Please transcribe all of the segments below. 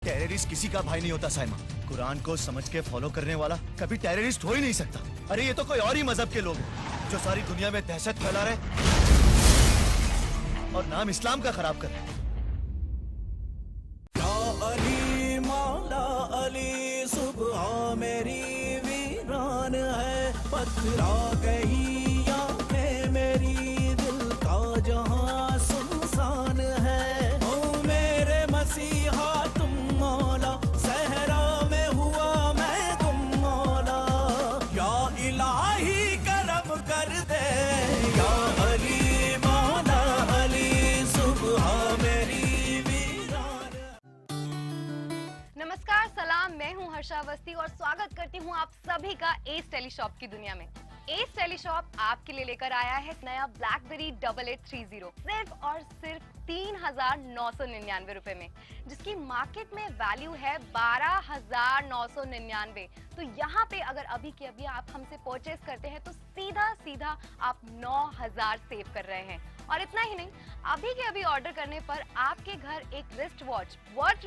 Terrorist किसी का भाई नहीं होता साइमा। कुरान को समझ के फॉलो करने वाला कभी टेररिस्ट हो ही नहीं सकता। अरे ये तो कोई और ही मजहब के लोग हैं जो सारी दुनिया में दहशत फैला रहे और नाम इस्लाम का खराब कर रहे। या अली मौला अली सुबह मेरी वीरान है, पथरा गई आंखें मेरी, दिल का जहां सुनसान है। ओ मेरे मसीहा तुम मौला, सहरा में हुआ मैं गुम मौला, या इलाही करम कर दे। या अली मौला अली सुबह मेरी वीरान। नमस्कार, सलाम, मैं हूं हर्षा अवस्थी और स्वागत करती हूं आप सभी का एस टेलीशॉप की दुनिया में। एस टेलीशॉप आपके लिए लेकर आया है नया BlackBerry 8830 सिर्फ और सिर्फ 3,999 रुपए में, जिसकी मार्केट में वैल्यू है 12,999। तो यहाँ पे अगर अभी के अभी आप हमसे परचेस करते हैं तो सीधा सीधा आप 9,000 सेव कर रहे हैं। और इतना ही नहीं, अभी के अभी ऑर्डर करने पर आपके घर एक रिस्ट वॉच वर्थ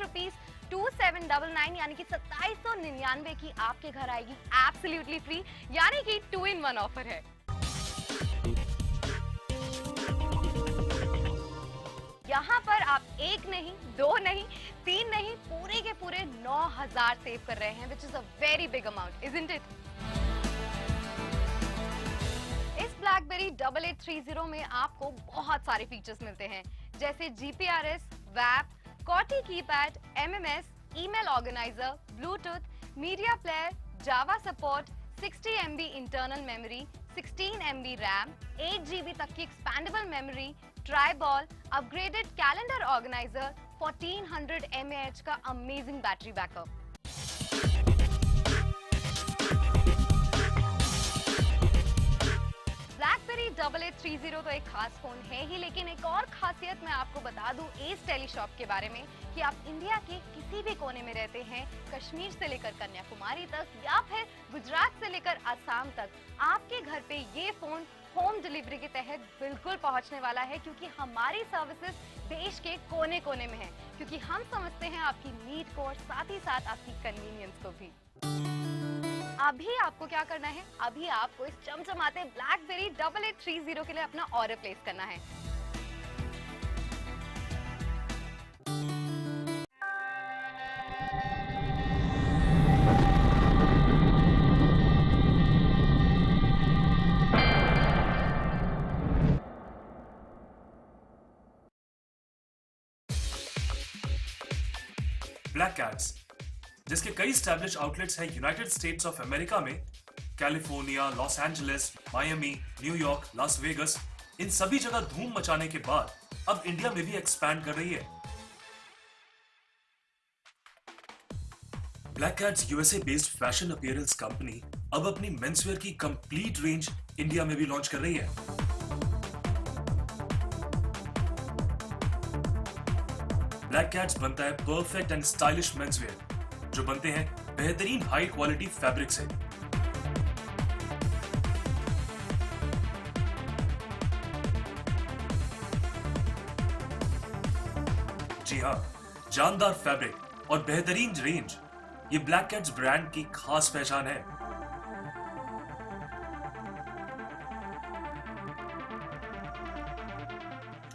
₹2799 यानी कि 2799 की आपके घर आएगी एब्सोल्युटली फ्री, यानी कि 2-in-1 ऑफर है। यहाँ पर आप एक नहीं, दो नहीं, तीन नहीं, पूरे के पूरे 9,000 सेव कर रहे हैं, which is a very big amount, isn't it? इस BlackBerry 8830 में आपको बहुत सारे फीचर्स मिलते हैं, जैसे GPRS, WAP, Qwerty keypad, MMS, email organiser, Bluetooth, media player, Java support, 60 MB internal memory, 16 MB RAM, 8 GB तक की expandable memory, trackball, upgraded calendar organiser, 1400 mAh का अमेजिंग बैटरी बैकअप। BlackBerry 8830 तो एक खास फोन है ही, लेकिन एक और खासियत मैं आपको बता दूं एस टेलीशॉप के बारे में कि आप इंडिया के किसी भी कोने में रहते हैं, कश्मीर से लेकर कन्याकुमारी तक या फिर गुजरात से लेकर असम तक, आपके घर पे ये फोन होम डिलीवरी के तहत बिल्कुल पहुंचने वाला है, क्योंकि हमारी सर्विसेज देश के कोने कोने में है, क्योंकि हम समझते हैं आपकी नीड को और साथ ही साथ आपकी कन्वीनियंस को भी। अभी आपको क्या करना है, अभी आपको इस चमचमाते BlackBerry 8830 के लिए अपना ऑर्डर प्लेस करना है। ब्लैक कैट्स, जिसके कई स्टैब्लिश आउटलेट्स हैं यूनाइटेड स्टेट्स ऑफ अमेरिका में, California, Los Angeles, Miami, New York, Las Vegas, इन सभी जगह धूम मचाने के बाद अब इंडिया में भी एक्सपैंड कर रही है। Black cats USA based fashion appearance company अब अपनी मेंसवेयर की कंप्लीट रेंज इंडिया में भी लॉन्च कर रही है। ब्लैक कैट्स बनता है परफेक्ट एंड स्टाइलिश मेंसवेयर जो बनते हैं बेहतरीन हाई क्वालिटी फैब्रिक से। जी हां, जानदार फैब्रिक और बेहतरीन रेंज, ये ब्लैक कैट्स ब्रांड की खास पहचान है।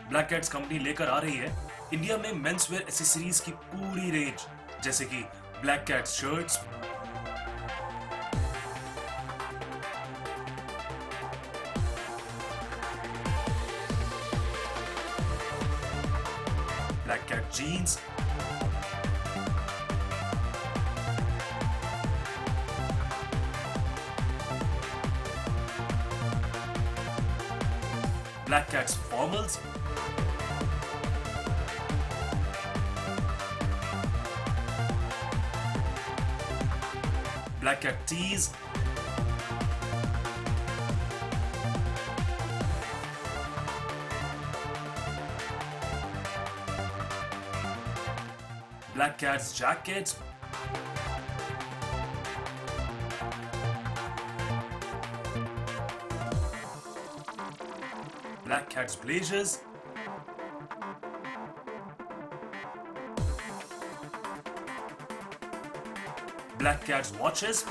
ब्लैक कैट्स कंपनी लेकर आ रही है इंडिया में मेंसवेयर एसेसरीज की पूरी रेंज, जैसे कि Black Cat shirts, Black Cat jeans, Black Cats formals, Black Cat tees, Black Cat's jackets, Black Cat's blazers, Black Cat's watches,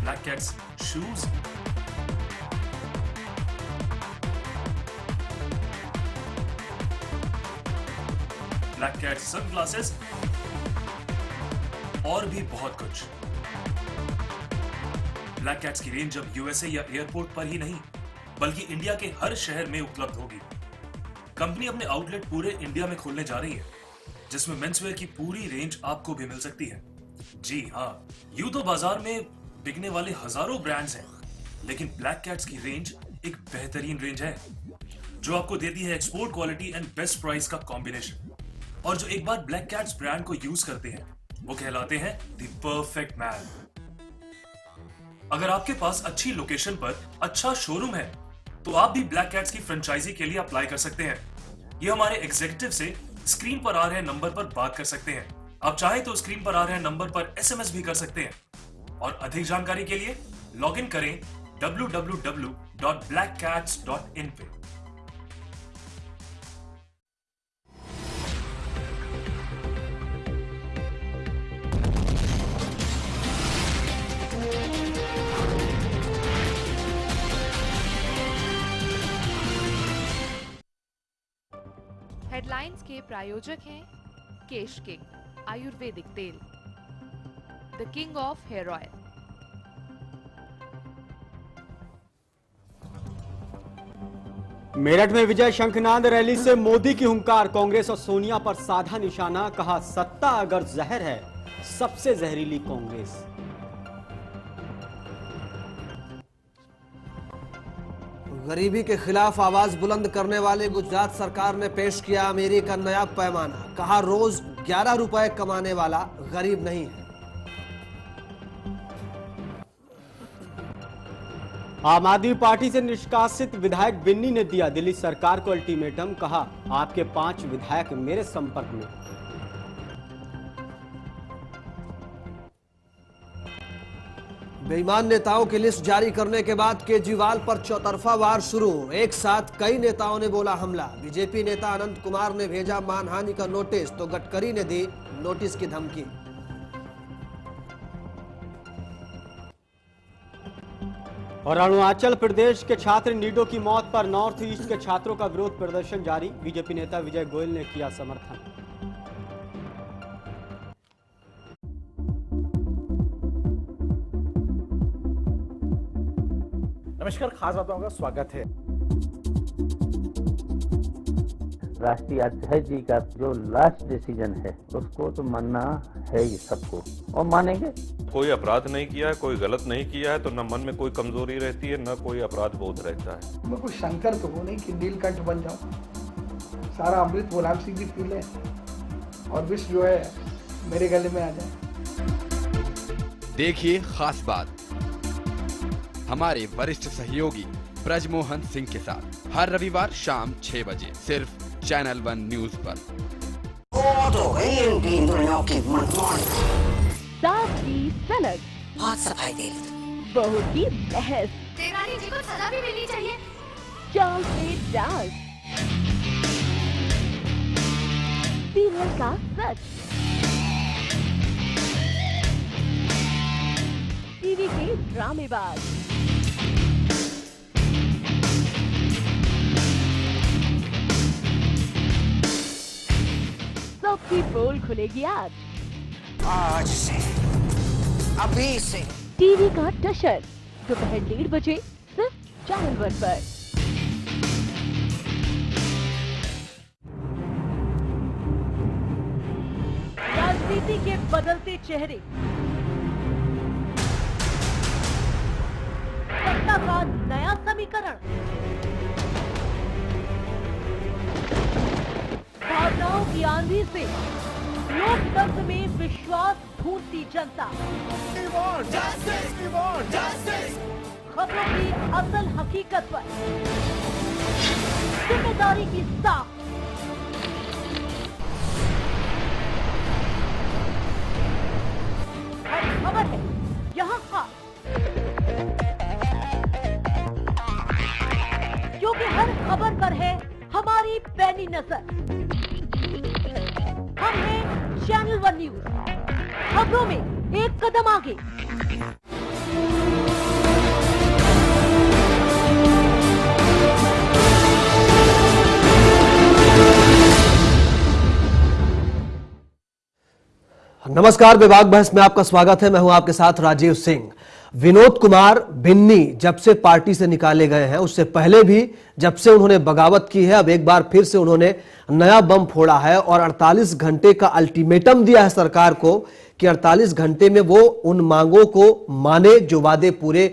Black Cat's shoes, Black Cat's sunglasses और भी बहुत कुछ। Black cats की range अब USA या airport पर ही नहीं बल्कि इंडिया के हर शहर में उपलब्ध होगी। कंपनी अपने आउटलेट पूरे इंडिया में खोलने जा रही है जिसमें मेंसवेयर की पूरी रेंज आपको भी मिल सकती है। जी हाँ, यूं तो बाजार में बिकने वाले हजारों ब्रांड्स हैं, लेकिन ब्लैक कैट्स की रेंज एक बेहतरीन रेंज है जो आपको देती है export quality and best price का कॉम्बिनेशन। और जो एक बार ब्लैक कैट्स ब्रांड को यूज करते हैं वो कहलाते हैं द परफेक्ट मैन। अगर आपके पास अच्छी लोकेशन पर अच्छा शोरूम है तो आप भी ब्लैक कैट्स की फ्रेंचाइजी के लिए अप्लाई कर सकते हैं। ये हमारे एग्जीक्यूटिव से स्क्रीन पर आ रहे नंबर पर बात कर सकते हैं। आप चाहे तो स्क्रीन पर आ रहे नंबर पर एसएमएस भी कर सकते हैं। और अधिक जानकारी के लिए लॉग इन करें www.blackcats.in पे। हेडलाइंस के प्रायोजक हैं केश किंग आयुर्वेदिक तेल, the king of hair oil. Meerut में विजय शंखनाद रैली से मोदी की हुंकार, कांग्रेस और सोनिया पर साधा निशाना, कहा सत्ता अगर जहर है सबसे जहरीली कांग्रेस। गरीबी के खिलाफ आवाज बुलंद करने वाले गुजरात सरकार ने पेश किया अमीरी का नया पैमाना, कहा रोज 11 रुपए कमाने वाला गरीब नहीं है। आम आदमी पार्टी से निष्कासित विधायक बिन्नी ने दिया दिल्ली सरकार को अल्टीमेटम, कहा आपके 5 विधायक मेरे संपर्क में। बेईमान नेताओं की लिस्ट जारी करने के बाद केजरीवाल पर चौतरफा वार शुरू, एक साथ कई नेताओं ने बोला हमला। बीजेपी नेता अनंत कुमार ने भेजा मानहानि का नोटिस तो गडकरी ने दी नोटिस की धमकी। और अरुणाचल प्रदेश के छात्र नीडो की मौत पर नॉर्थ ईस्ट के छात्रों का विरोध प्रदर्शन जारी, बीजेपी नेता विजय गोयल ने किया समर्थन। नमस्कार, खास बातों का स्वागत है। राष्ट्रीय अध्यक्ष जी का जो लास्ट डिसीजन है उसको तो मानना है ही सबको, और मानेंगे। कोई अपराध नहीं किया है, कोई गलत नहीं किया है, तो न मन में कोई कमजोरी रहती है न कोई अपराध बोध रहता है। मैं कोई शंकर तो हूँ नहीं कि नीलकंठ बन जाऊं। सारा अमृत मुलायम सिंह जी पी ले और विष जो है मेरे गले में आ जाए। देखिए खास बात हमारे वरिष्ठ सहयोगी ब्रजमोहन सिंह के साथ हर रविवार शाम 6 बजे सिर्फ चैनल 1 न्यूज पर। साफ की सनद, बहुत सफाई दे बहू की बहस, देवरानी जी को सजा भी मिलनी चाहिए। चाव से डांस, सीरियल का सच, टीवी के ड्रामेबाज, सबकी पोल खुलेगी आज से, अभी से। टीवी का टशर दोपहर 1:30 बजे सिर्फ चैनल 1 पर। राजनीति के बदलते चेहरे, सत्ता का नया समीकरण, भावनाओं की आंधी से लोकतंत्र में विश्वास ढूंढती जनता, खबरों की असल हकीकत पर जिम्मेदारी की साख, हर खबर है यहाँ खास, क्योंकि हर खबर पर है हमारी पैनी नजर। हम हैं चैनल 1 न्यूज, खबरों में एक कदम आगे। नमस्कार, विभाग बहस में आपका स्वागत है। मैं हूं आपके साथ राजीव सिंह। विनोद कुमार बिन्नी जब से पार्टी से निकाले गए हैं, उससे पहले भी जब से उन्होंने बगावत की है, अब एक बार फिर से उन्होंने नया बम फोड़ा है और 48 घंटे का अल्टीमेटम दिया है सरकार को कि 48 घंटे में वो उन मांगों को माने जो वादे पूरे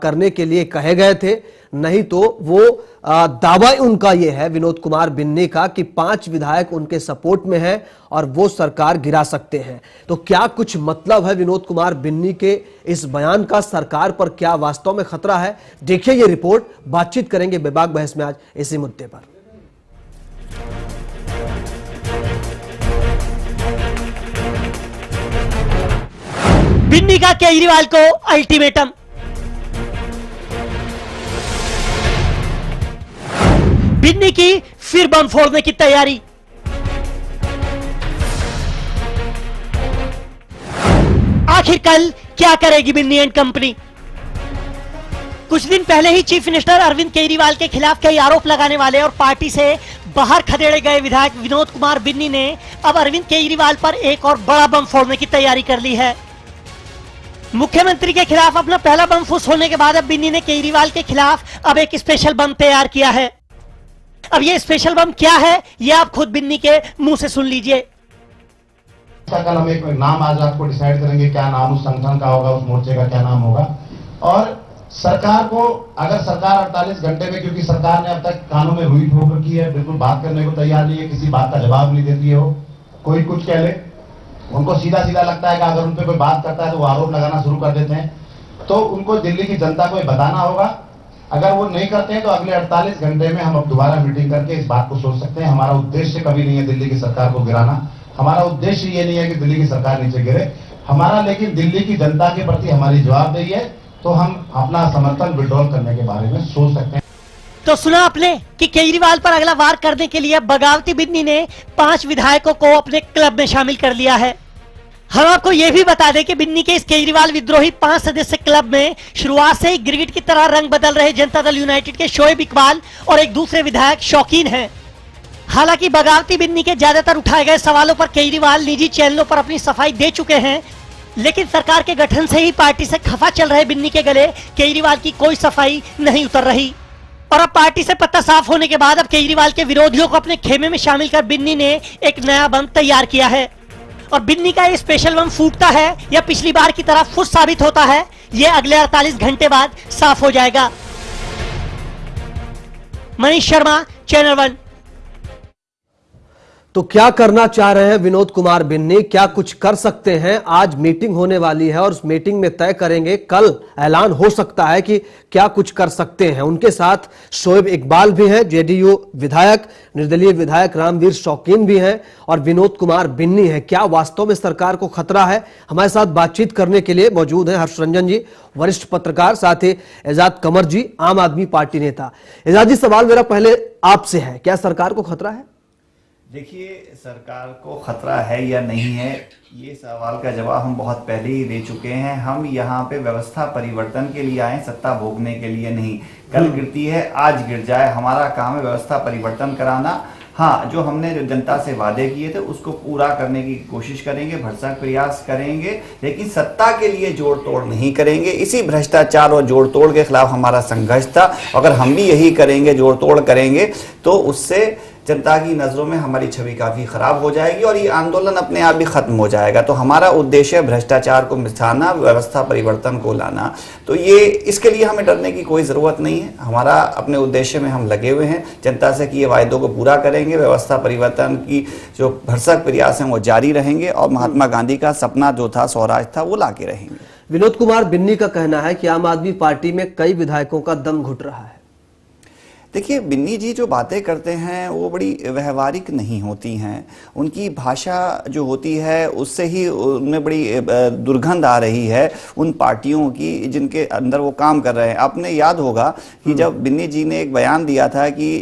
करने के लिए कहे गए थे। नहीं तो वो दावा उनका ये है, विनोद कुमार बिन्नी का, कि 5 विधायक उनके सपोर्ट में हैं और वो सरकार गिरा सकते हैं। तो क्या कुछ मतलब है विनोद कुमार बिन्नी के इस बयान का? सरकार पर क्या वास्तव में खतरा है? देखिए ये रिपोर्ट। बातचीत करेंगे विभाग बहस में आज इसी मुद्दे पर। बिन्नी का केजरीवाल को अल्टीमेटम। बिन्नी की फिर बम फोड़ने की तैयारी। आखिर कल क्या करेगी बिन्नी एंड कंपनी? कुछ दिन पहले ही चीफ मिनिस्टर अरविंद केजरीवाल के खिलाफ कई आरोप लगाने वाले और पार्टी से बाहर खदेड़े गए विधायक विनोद कुमार बिन्नी ने अब अरविंद केजरीवाल पर एक और बड़ा बम फोड़ने की तैयारी कर ली है। मुख्यमंत्री के खिलाफ अपना पहला बम फुस होने के बाद अब बिन्नी ने केजरीवाल के खिलाफ अब एक स्पेशल बम तैयार किया है। अब ये स्पेशल बम क्या है, ये आप खुद बिन्नी के मुंह से सुन लीजिए। कल हम एक नाम आज रात को डिसाइड करेंगे, क्या नाम उस संगठन का होगा, उस मोर्चे का क्या नाम होगा। और सरकार को, अगर सरकार 48 घंटे में, क्योंकि सरकार ने अब तक कानों में रुई ठोकर की है, बिल्कुल बात करने को तैयार नहीं है, किसी बात का जवाब नहीं देती है। वो कोई कुछ कह ले, उनको सीधा सीधा लगता है कि अगर उन पर कोई बात करता है तो वो आरोप लगाना शुरू कर देते हैं। तो उनको दिल्ली की जनता को बताना होगा। अगर वो नहीं करते हैं तो अगले 48 घंटे में हम अब दोबारा मीटिंग करके इस बात को सोच सकते हैं। हमारा उद्देश्य कभी नहीं है दिल्ली की सरकार को गिराना। हमारा उद्देश्य ये नहीं है कि दिल्ली की सरकार नीचे गिरे हमारा, लेकिन दिल्ली की जनता के प्रति हमारी जवाबदेही है, तो हम अपना समर्थन विड्रॉल करने के बारे में सोच सकते हैं। तो सुना आपने कि केजरीवाल पर अगला वार करने के लिए बगावती बिन्नी ने 5 विधायकों को अपने क्लब में शामिल कर लिया है। हम आपको यह भी बता दें कि बिन्नी के इस केजरीवाल विद्रोही 5 सदस्य क्लब में शुरुआत से ही गिरगिट की तरह रंग बदल रहे जनता दल यूनाइटेड के शोएब इकबाल और एक दूसरे विधायक शौकीन हैं। हालांकि बगावती बिन्नी के ज्यादातर उठाए गए सवालों पर केजरीवाल निजी चैनलों पर अपनी सफाई दे चुके हैं, लेकिन सरकार के गठन से ही पार्टी से खफा चल रहे बिन्नी के गले केजरीवाल की कोई सफाई नहीं उतर रही। और अब पार्टी से पत्ता साफ होने के बाद अब केजरीवाल के विरोधियों को अपने खेमे में शामिल कर बिन्नी ने एक नया बम तैयार किया है। और बिन्नी का ये स्पेशल बम फूटता है या पिछली बार की तरह फुस साबित होता है, ये अगले 48 घंटे बाद साफ हो जाएगा। मनीष शर्मा, चैनल 1। तो क्या करना चाह रहे हैं विनोद कुमार बिन्नी? क्या कुछ कर सकते हैं? आज मीटिंग होने वाली है और उस मीटिंग में तय करेंगे। कल ऐलान हो सकता है कि क्या कुछ कर सकते हैं। उनके साथ शोएब इकबाल भी हैं, जेडीयू विधायक, निर्दलीय विधायक रामवीर शौकीन भी हैं और विनोद कुमार बिन्नी है। क्या वास्तव में सरकार को खतरा है? हमारे साथ बातचीत करने के लिए मौजूद हैं हर्ष रंजन जी, वरिष्ठ पत्रकार, साथ ही एजाज कमर जी, आम आदमी पार्टी नेता। एजाज जी, सवाल मेरा पहले आपसे है, क्या सरकार को खतरा है? देखिए, सरकार को खतरा है या नहीं है, ये सवाल का जवाब हम बहुत पहले ही दे चुके हैं। हम यहाँ पे व्यवस्था परिवर्तन के लिए आए, सत्ता भोगने के लिए नहीं। कल गिरती है, आज गिर जाए, हमारा काम है व्यवस्था परिवर्तन कराना। हाँ, जो हमने जनता से वादे किए थे उसको पूरा करने की कोशिश करेंगे, भरसक प्रयास करेंगे, लेकिन सत्ता के लिए जोड़ तोड़ नहीं करेंगे। इसी भ्रष्टाचार और जोड़ तोड़ के खिलाफ हमारा संघर्ष था। अगर हम भी यही करेंगे, जोड़ तोड़ करेंगे, तो उससे जनता की नज़रों में हमारी छवि काफ़ी ख़राब हो जाएगी और ये आंदोलन अपने आप ही ख़त्म हो जाएगा। तो हमारा उद्देश्य है भ्रष्टाचार को मिटाना, व्यवस्था परिवर्तन को लाना। तो ये, इसके लिए हमें डरने की कोई ज़रूरत नहीं है। हमारा अपने उद्देश्य में हम लगे हुए हैं, जनता से किए वायदों को पूरा करेंगे, व्यवस्था परिवर्तन की जो भरसक प्रयास हैं वो जारी रहेंगे और महात्मा गांधी का सपना जो था, स्वराज था, वो ला के रहेंगे। विनोद कुमार बिन्नी का कहना है कि आम आदमी पार्टी में कई विधायकों का दम घुट रहा है। देखिए, बिन्नी जी जो बातें करते हैं वो बड़ी व्यवहारिक नहीं होती हैं। उनकी भाषा जो होती है उससे ही उनमें बड़ी दुर्गंध आ रही है उन पार्टियों की जिनके अंदर वो काम कर रहे हैं। आपने याद होगा कि जब बिन्नी जी ने एक बयान दिया था कि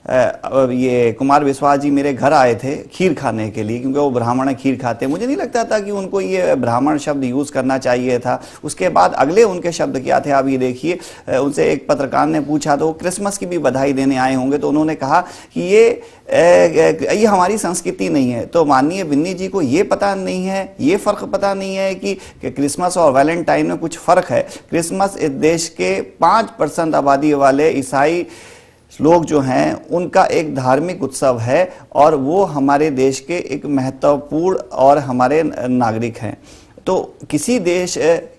ये कुमार विश्वास जी मेरे घर आए थे खीर खाने के लिए, क्योंकि वो ब्राह्मण खीर खाते हैं। मुझे नहीं लगता था कि उनको ये ब्राह्मण शब्द यूज़ करना चाहिए था। उसके बाद अगले उनके शब्द क्या थे, आप ये देखिए। उनसे एक पत्रकार ने पूछा तो क्रिसमस की भी बधाई देने आए होंगे, तो उन्होंने कहा कि ये हमारी संस्कृति नहीं है। तो माननीय बिन्नी जी को ये पता नहीं है, ये फ़र्क पता नहीं है कि क्रिसमस और वैलेंटाइन में कुछ फ़र्क है। क्रिसमस इस देश के 5% आबादी वाले ईसाई लोग जो हैं उनका एक धार्मिक उत्सव है, और वो हमारे देश के एक महत्वपूर्ण और हमारे नागरिक हैं। तो किसी देश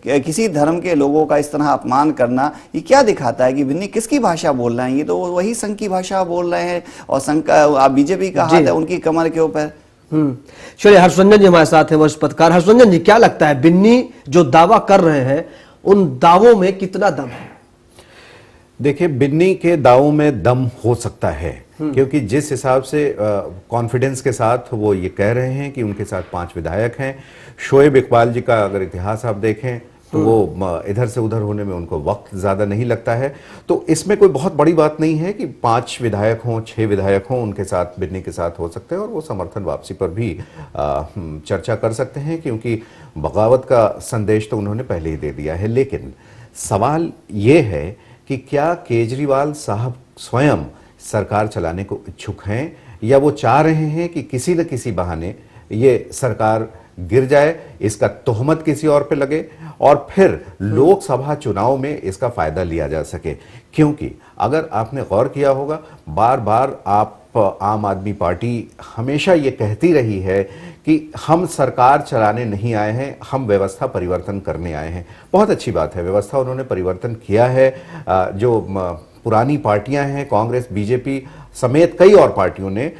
किसी धर्म के लोगों का इस तरह अपमान करना ये क्या दिखाता है कि बिन्नी किसकी भाषा बोल रहे हैं? ये तो वही संघ की भाषा बोल रहे हैं, और संघ का बीजेपी का हाथ है उनकी कमर के ऊपर। चलिए, हर्षरंजन जी हमारे साथ हैं, वरिष्ठ पत्रकार। हर्षरंजन जी, क्या लगता है बिन्नी जो दावा कर रहे हैं उन दावों में कितना दम है? देखिए, बिन्नी के दावों में दम हो सकता है, क्योंकि जिस हिसाब से कॉन्फिडेंस के साथ वो ये कह रहे हैं कि उनके साथ 5 विधायक हैं। शोएब इकबाल जी का अगर इतिहास आप देखें तो वो इधर से उधर होने में उनको वक्त ज्यादा नहीं लगता है। तो इसमें कोई बहुत बड़ी बात नहीं है कि 5 विधायक हों, 6 विधायक हों, उनके साथ बिन्नी के साथ हो सकते हैं, और वो समर्थन वापसी पर भी चर्चा कर सकते हैं, क्योंकि बगावत का संदेश तो उन्होंने पहले ही दे दिया है। लेकिन सवाल ये है कि क्या केजरीवाल साहब स्वयं सरकार चलाने को इच्छुक हैं, या वो चाह रहे हैं कि किसी न किसी बहाने ये सरकार गिर जाए, इसका तोहमत किसी और पे लगे, और फिर लोकसभा चुनाव में इसका फायदा लिया जा सके। क्योंकि अगर आपने गौर किया होगा, बार बार आप आम आदमी पार्टी हमेशा ये कहती रही है कि हम सरकार चलाने नहीं आए हैं, हम व्यवस्था परिवर्तन करने आए हैं। बहुत अच्छी बात है, व्यवस्था उन्होंने परिवर्तन किया है। जो पुरानी पार्टियां हैं, कांग्रेस, बीजेपी समेत कई और पार्टियों ने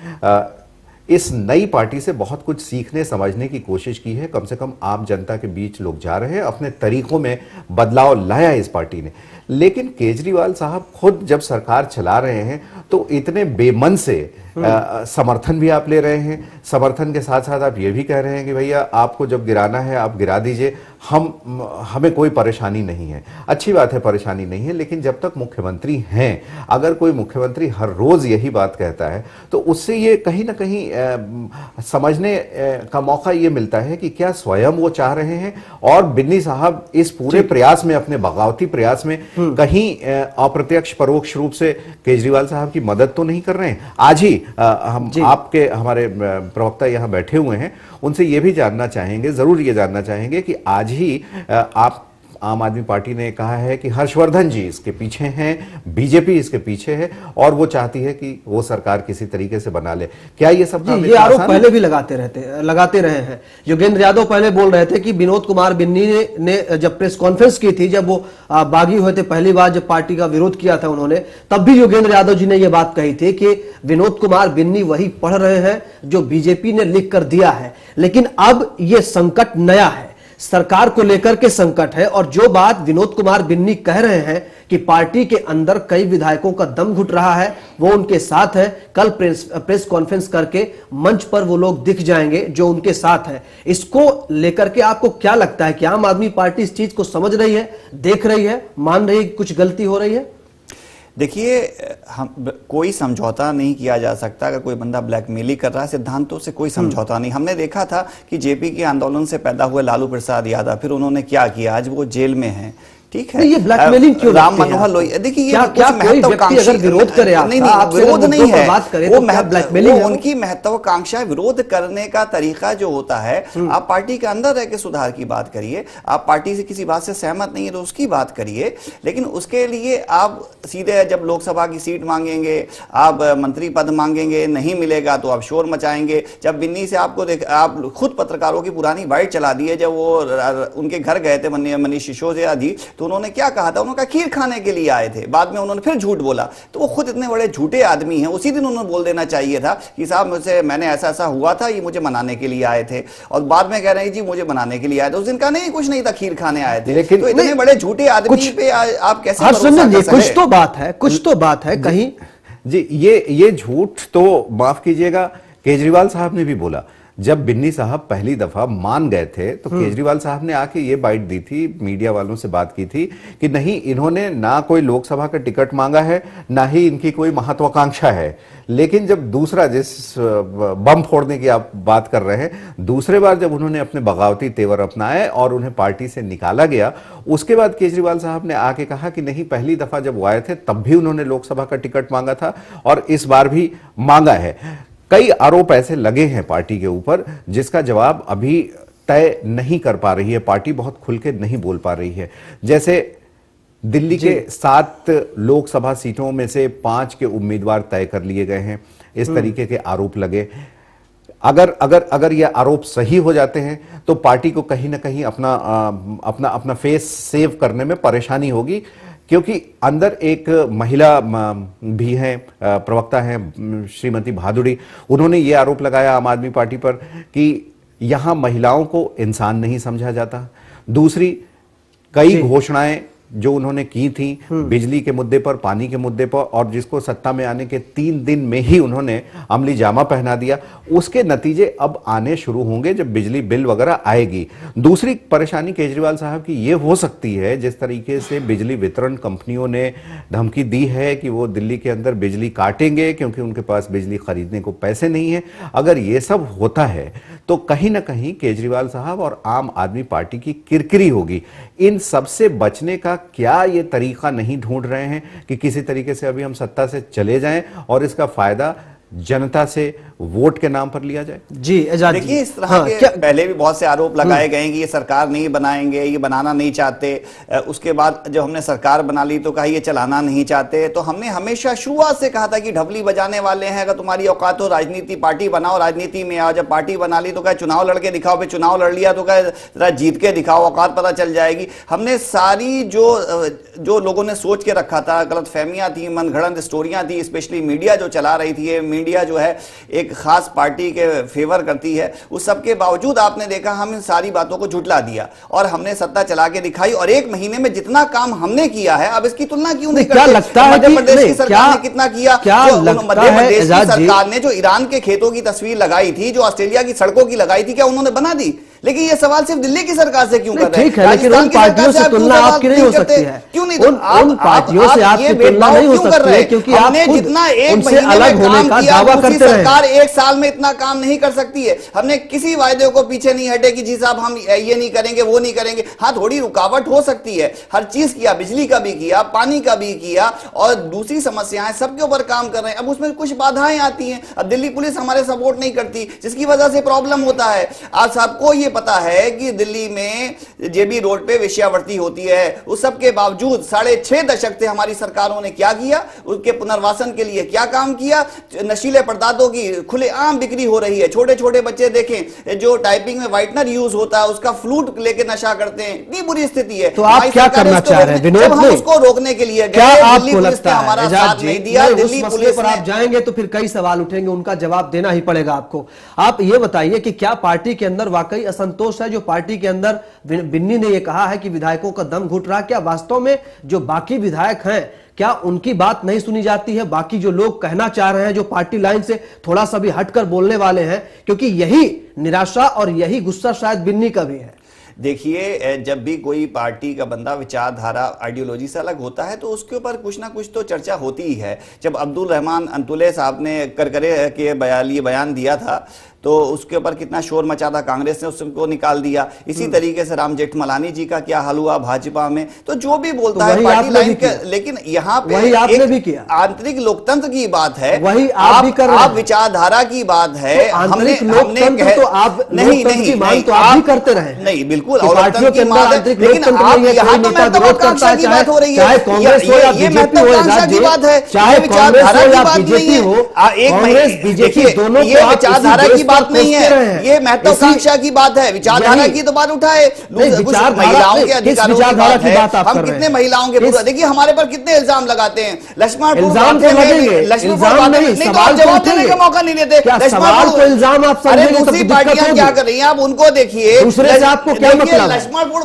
इस नई पार्टी से बहुत कुछ सीखने समझने की कोशिश की है। कम से कम आम जनता के बीच लोग जा रहे हैं, अपने तरीकों में बदलाव लाया इस पार्टी ने। लेकिन केजरीवाल साहब खुद जब सरकार चला रहे हैं तो इतने बेमन से समर्थन भी आप ले रहे हैं। समर्थन के साथ साथ आप ये भी कह रहे हैं कि भैया आपको जब गिराना है आप गिरा दीजिए, हमें कोई परेशानी नहीं है। अच्छी बात है, परेशानी नहीं है, लेकिन जब तक मुख्यमंत्री हैं, अगर कोई मुख्यमंत्री हर रोज यही बात कहता है तो उससे ये कहीं ना कहीं समझने का मौका ये मिलता है कि क्या स्वयं वो चाह रहे हैं, और बिन्नी साहब इस पूरे प्रयास में, अपने बगावती प्रयास में कहीं अप्रत्यक्ष परोक्ष रूप से केजरीवाल साहब की मदद तो नहीं कर रहे हैं। आज ही हम आपके हमारे प्रवक्ता यहाँ बैठे हुए हैं, उनसे ये भी जानना चाहेंगे, जरूर ये जानना चाहेंगे कि आज ही आप आम आदमी पार्टी ने कहा है कि हर्षवर्धन जी इसके पीछे हैं, बीजेपी इसके पीछे है, और वो चाहती है कि वो सरकार किसी तरीके से बना ले। क्या ये सब ये आरोप पहले भी लगाते रहे हैं। योगेंद्र यादव पहले बोल रहे थे कि विनोद कुमार बिन्नी ने जब प्रेस कॉन्फ्रेंस की थी, जब वो बागी हुए थे पहली बार, जब पार्टी का विरोध किया था उन्होंने, तब भी योगेंद्र यादव जी ने यह बात कही थी कि विनोद कुमार बिन्नी वही पढ़ रहे हैं जो बीजेपी ने लिख कर दिया है। लेकिन अब यह संकट नया है, सरकार को लेकर के संकट है, और जो बात विनोद कुमार बिन्नी कह रहे हैं कि पार्टी के अंदर कई विधायकों का दम घुट रहा है, वो उनके साथ है। कल प्रेस कॉन्फ्रेंस करके मंच पर वो लोग दिख जाएंगे जो उनके साथ है। इसको लेकर के आपको क्या लगता है कि आम आदमी पार्टी इस चीज को समझ रही है, देख रही है, मान रही है कि कुछ गलती हो रही है? देखिए, कोई समझौता नहीं किया जा सकता। अगर कोई बंदा ब्लैकमेलिंग कर रहा है, सिद्धांतों से कोई समझौता नहीं। हमने देखा था कि जेपी के आंदोलन से पैदा हुए लालू प्रसाद यादव, फिर उन्होंने क्या किया, आज वो जेल में हैं। ठीक है, ये ब्लैकमेलिंग क्यों? राम मनोहर लोहिया, देखिए ये क्या कोई व्यक्ति अगर विरोध करे, नहीं विरोध नहीं है, वो उनकी महत्वाकांक्षा, विरोध करने का तरीका जो होता है, आप पार्टी के अंदर रह के सुधार की बात करिए। आप पार्टी से किसी बात से सहमत नहीं है तो उसकी बात करिए, लेकिन उसके लिए आप सीधे जब लोकसभा की सीट मांगेंगे, आप मंत्री पद मांगेंगे, नहीं मिलेगा तो आप शोर मचाएंगे। जब बिन्नी से आप खुद पत्रकारों की पुरानी बाइट चला दी है, जब वो उनके घर गए थे मनीष सिसोदिया जी, तो उन्होंने क्या कहा था, उन्होंने खीर खाने के लिए आए थे, बाद में उन्होंने फिर झूठ बोला। तो वो खुद इतने बड़े झूठे आदमी हैं, उसी दिन उन्होंने बोल देना चाहिए था कि साहब मुझसे, मैंने ऐसा हुआ था, ये मुझे मनाने के लिए आए थे, और बाद में कह रहे हैं जी मुझे मनाने के लिए आए थे। उस दिन का नहीं, कुछ नहीं था, खीर खाने आए थे। लेकिन तो इतने बड़े झूठे आदमी पे आप कैसे कुछ तो बात है कहीं। जी, ये झूठ तो माफ कीजिएगा केजरीवाल साहब ने भी बोला। जब बिन्नी साहब पहली दफा मान गए थे तो केजरीवाल साहब ने आके ये बाइट दी थी, मीडिया वालों से बात की थी कि नहीं, इन्होंने ना कोई लोकसभा का टिकट मांगा है, ना ही इनकी कोई महत्वाकांक्षा है। लेकिन जब दूसरा, जिस बम फोड़ने की आप बात कर रहे हैं, दूसरे बार जब उन्होंने अपने बगावती तेवर अपनाए और उन्हें पार्टी से निकाला गया, उसके बाद केजरीवाल साहब ने आके कहा कि नहीं, पहली दफा जब वो आए थे तब भी उन्होंने लोकसभा का टिकट मांगा था और इस बार भी मांगा है। कई आरोप ऐसे लगे हैं पार्टी के ऊपर जिसका जवाब अभी तय नहीं कर पा रही है पार्टी, बहुत खुल के नहीं बोल पा रही है। जैसे दिल्ली के 7 लोकसभा सीटों में से 5 के उम्मीदवार तय कर लिए गए हैं, इस तरीके के आरोप लगे। अगर ये आरोप सही हो जाते हैं तो पार्टी को कहीं ना कहीं अपना फेस सेव करने में परेशानी होगी, क्योंकि अंदर एक महिला भी हैं, प्रवक्ता हैं श्रीमती भादुड़ी, उन्होंने ये आरोप लगाया आम आदमी पार्टी पर कि यहां महिलाओं को इंसान नहीं समझा जाता। दूसरी, कई घोषणाएं जो उन्होंने की थी बिजली के मुद्दे पर, पानी के मुद्दे पर, और जिसको सत्ता में आने के 3 दिन में ही उन्होंने अमली जामा पहना दिया, उसके नतीजे अब आने शुरू होंगे जब बिजली बिल वगैरह आएगी। दूसरी परेशानी केजरीवाल साहब की ये हो सकती है, जिस तरीके से बिजली वितरण कंपनियों ने धमकी दी है कि वो दिल्ली के अंदर बिजली काटेंगे क्योंकि उनके पास बिजली खरीदने को पैसे नहीं है। अगर ये सब होता है तो कहीं ना कहीं केजरीवाल साहब और आम आदमी पार्टी की किरकिरी होगी। इन सबसे बचने का क्या ये तरीका नहीं ढूंढ रहे हैं कि किसी तरीके से अभी हम सत्ता से चले जाएं और इसका फायदा जनता से वोट के नाम पर लिया जाए? जी देखिए, इस तरह के पहले भी बहुत से आरोप लगाए गए हैं कि ये सरकार नहीं बनाएंगे, ये बनाना नहीं चाहते। उसके बाद जब हमने सरकार बना ली तो कहा ये चलाना नहीं चाहते। तो हमने हमेशा शुरुआत से कहा था कि ढबली बजाने वाले हैं, अगर तुम्हारी औकात हो राजनीति, पार्टी बनाओ, राजनीति में आओ। जब पार्टी बना ली तो कहा चुनाव लड़के दिखाओ, फिर चुनाव लड़ लिया तो कहा जरा जीत के दिखाओ, औकात पता चल जाएगी। हमने सारी जो लोगों ने सोच के रखा था, गलतफहमियां थी, मनगढ़ंत स्टोरियां थी, स्पेशली मीडिया जो चला रही थी, मीडिया जो है एक खास पार्टी के फेवर करती है, उस सब के बावजूद आपने देखा हम इन सारी बातों को झुठला दिया और हमने सत्ता चला के दिखाई। और 1 महीने में जितना काम हमने किया है, अब इसकी तुलना क्यों नहीं करते? क्या लगता है मध्य प्रदेश की सरकार ने कितना किया? मध्य प्रदेश की सरकार ने जो ईरान के खेतों की तस्वीर लगाई थी, जो ऑस्ट्रेलिया की सड़कों की लगाई थी, क्या उन्होंने बना दी? लेकिन ये सवाल सिर्फ दिल्ली की सरकार से क्यों कर रहे हैं? ठीक है, लेकिन उन पार्टियों से तुलना आपकी नहीं हो सकती है। क्यों नहीं? उन पार्टियों से आपकी तुलना नहीं हो सकती है, क्योंकि हमने जितना 1 महीने में काम किया, दूसरी सरकार 1 साल में इतना काम नहीं कर सकती है। हमने किसी वायदे को पीछे नहीं हटे कि जी साहब हम ये नहीं करेंगे, वो नहीं करेंगे। हाँ, थोड़ी रुकावट हो सकती है, हर चीज किया, बिजली का भी किया, पानी का भी किया, और दूसरी समस्याएं सबके ऊपर काम कर रहे हैं। अब उसमें कुछ बाधाएं आती हैं। अब दिल्ली पुलिस हमारे सपोर्ट नहीं करती, जिसकी वजह से प्रॉब्लम होता है। आज सबको ये पता है कि दिल्ली में जेबी रोड पे वेश्यावृत्ति होती है। उस सब के बावजूद 6.5 दशक से हमारी सरकारों ने क्या किया? उसके पुनर्वासन के लिए क्या काम किया? नशीले पदार्थों की खुलेआम बिक्री हो रही है। छोटे छोटे बच्चे देखें, जो टाइपिंग में व्हाइटनर यूज होता है उसका फ्लूट लेके नशा करते हैं। इतनी बुरी स्थिति है। तो आप क्या करना चाह रहे हैं विनोद? हम उसको रोकने के लिए क्या आपको लगता है हमारा साथ नहीं दिया? दिल्ली पुलिस पर आप जाएंगे तो फिर कई सवाल उठेंगे, उनका जवाब देना ही पड़ेगा आपको। आप ये बताइए कि क्या पार्टी के अंदर वाकई असंतोष है? जो पार्टी के अंदर बिन्नी ने यह कहा है कि विधायकों का दम घुट रहा, क्या वास्तव में जो बाकी विधायक हैं क्या उनकी बात नहीं सुनी जाती है? बाकी जो लोग कहना चाह रहे हैं, जो पार्टी लाइन से थोड़ा सा भी हटकर बोलने वाले हैं, क्योंकि यही निराशा और यही गुस्सा शायद बिन्नी का भी है। देखिए, जब भी कोई पार्टी का बंदा विचारधारा आइडियोलॉजी से अलग होता है तो उसके ऊपर कुछ ना कुछ तो चर्चा होती ही है। जब अब्दुल रहमान अंतुले साहब ने करकरे के बयान दिया था तो उसके ऊपर कितना शोर मचा था, कांग्रेस ने उसको निकाल दिया। इसी तरीके से राम जेठमलानी जी का क्या हाल हुआ भाजपा में। तो जो भी बोलता है पार्टी लाइन के, लेकिन यहाँ पे एक आंतरिक लोकतंत्र की बात है, वही आप भी कर रहे हैं। आप विचारधारा की बात है। हमने तो आप नहीं तो आप भी करते रहे। नहीं, बिल्कुल पार्टियों के अंदर लेकिन आप यहाँ तो महत्वाकांक्षा की बात हो रही है, ये महत्वाकांक्षा की बात है, चाहे विचारधारा की बात नहीं है। देखिए, ये विचारधारा की बात नहीं है, ये महत्वाकांक्षा की बात है। विचारधारा की तो बात उठाए, महिलाओं के अधिकारों की बात है। हम कितने महिलाओं के, देखिए हमारे पर कितने इल्जाम लगाते हैं। लक्ष्मणपुर जवाब देने का मौका नहीं देते। दूसरी पार्टियां क्या कर रही हैं, आप उनको देखिए। आपको क्या मतलब?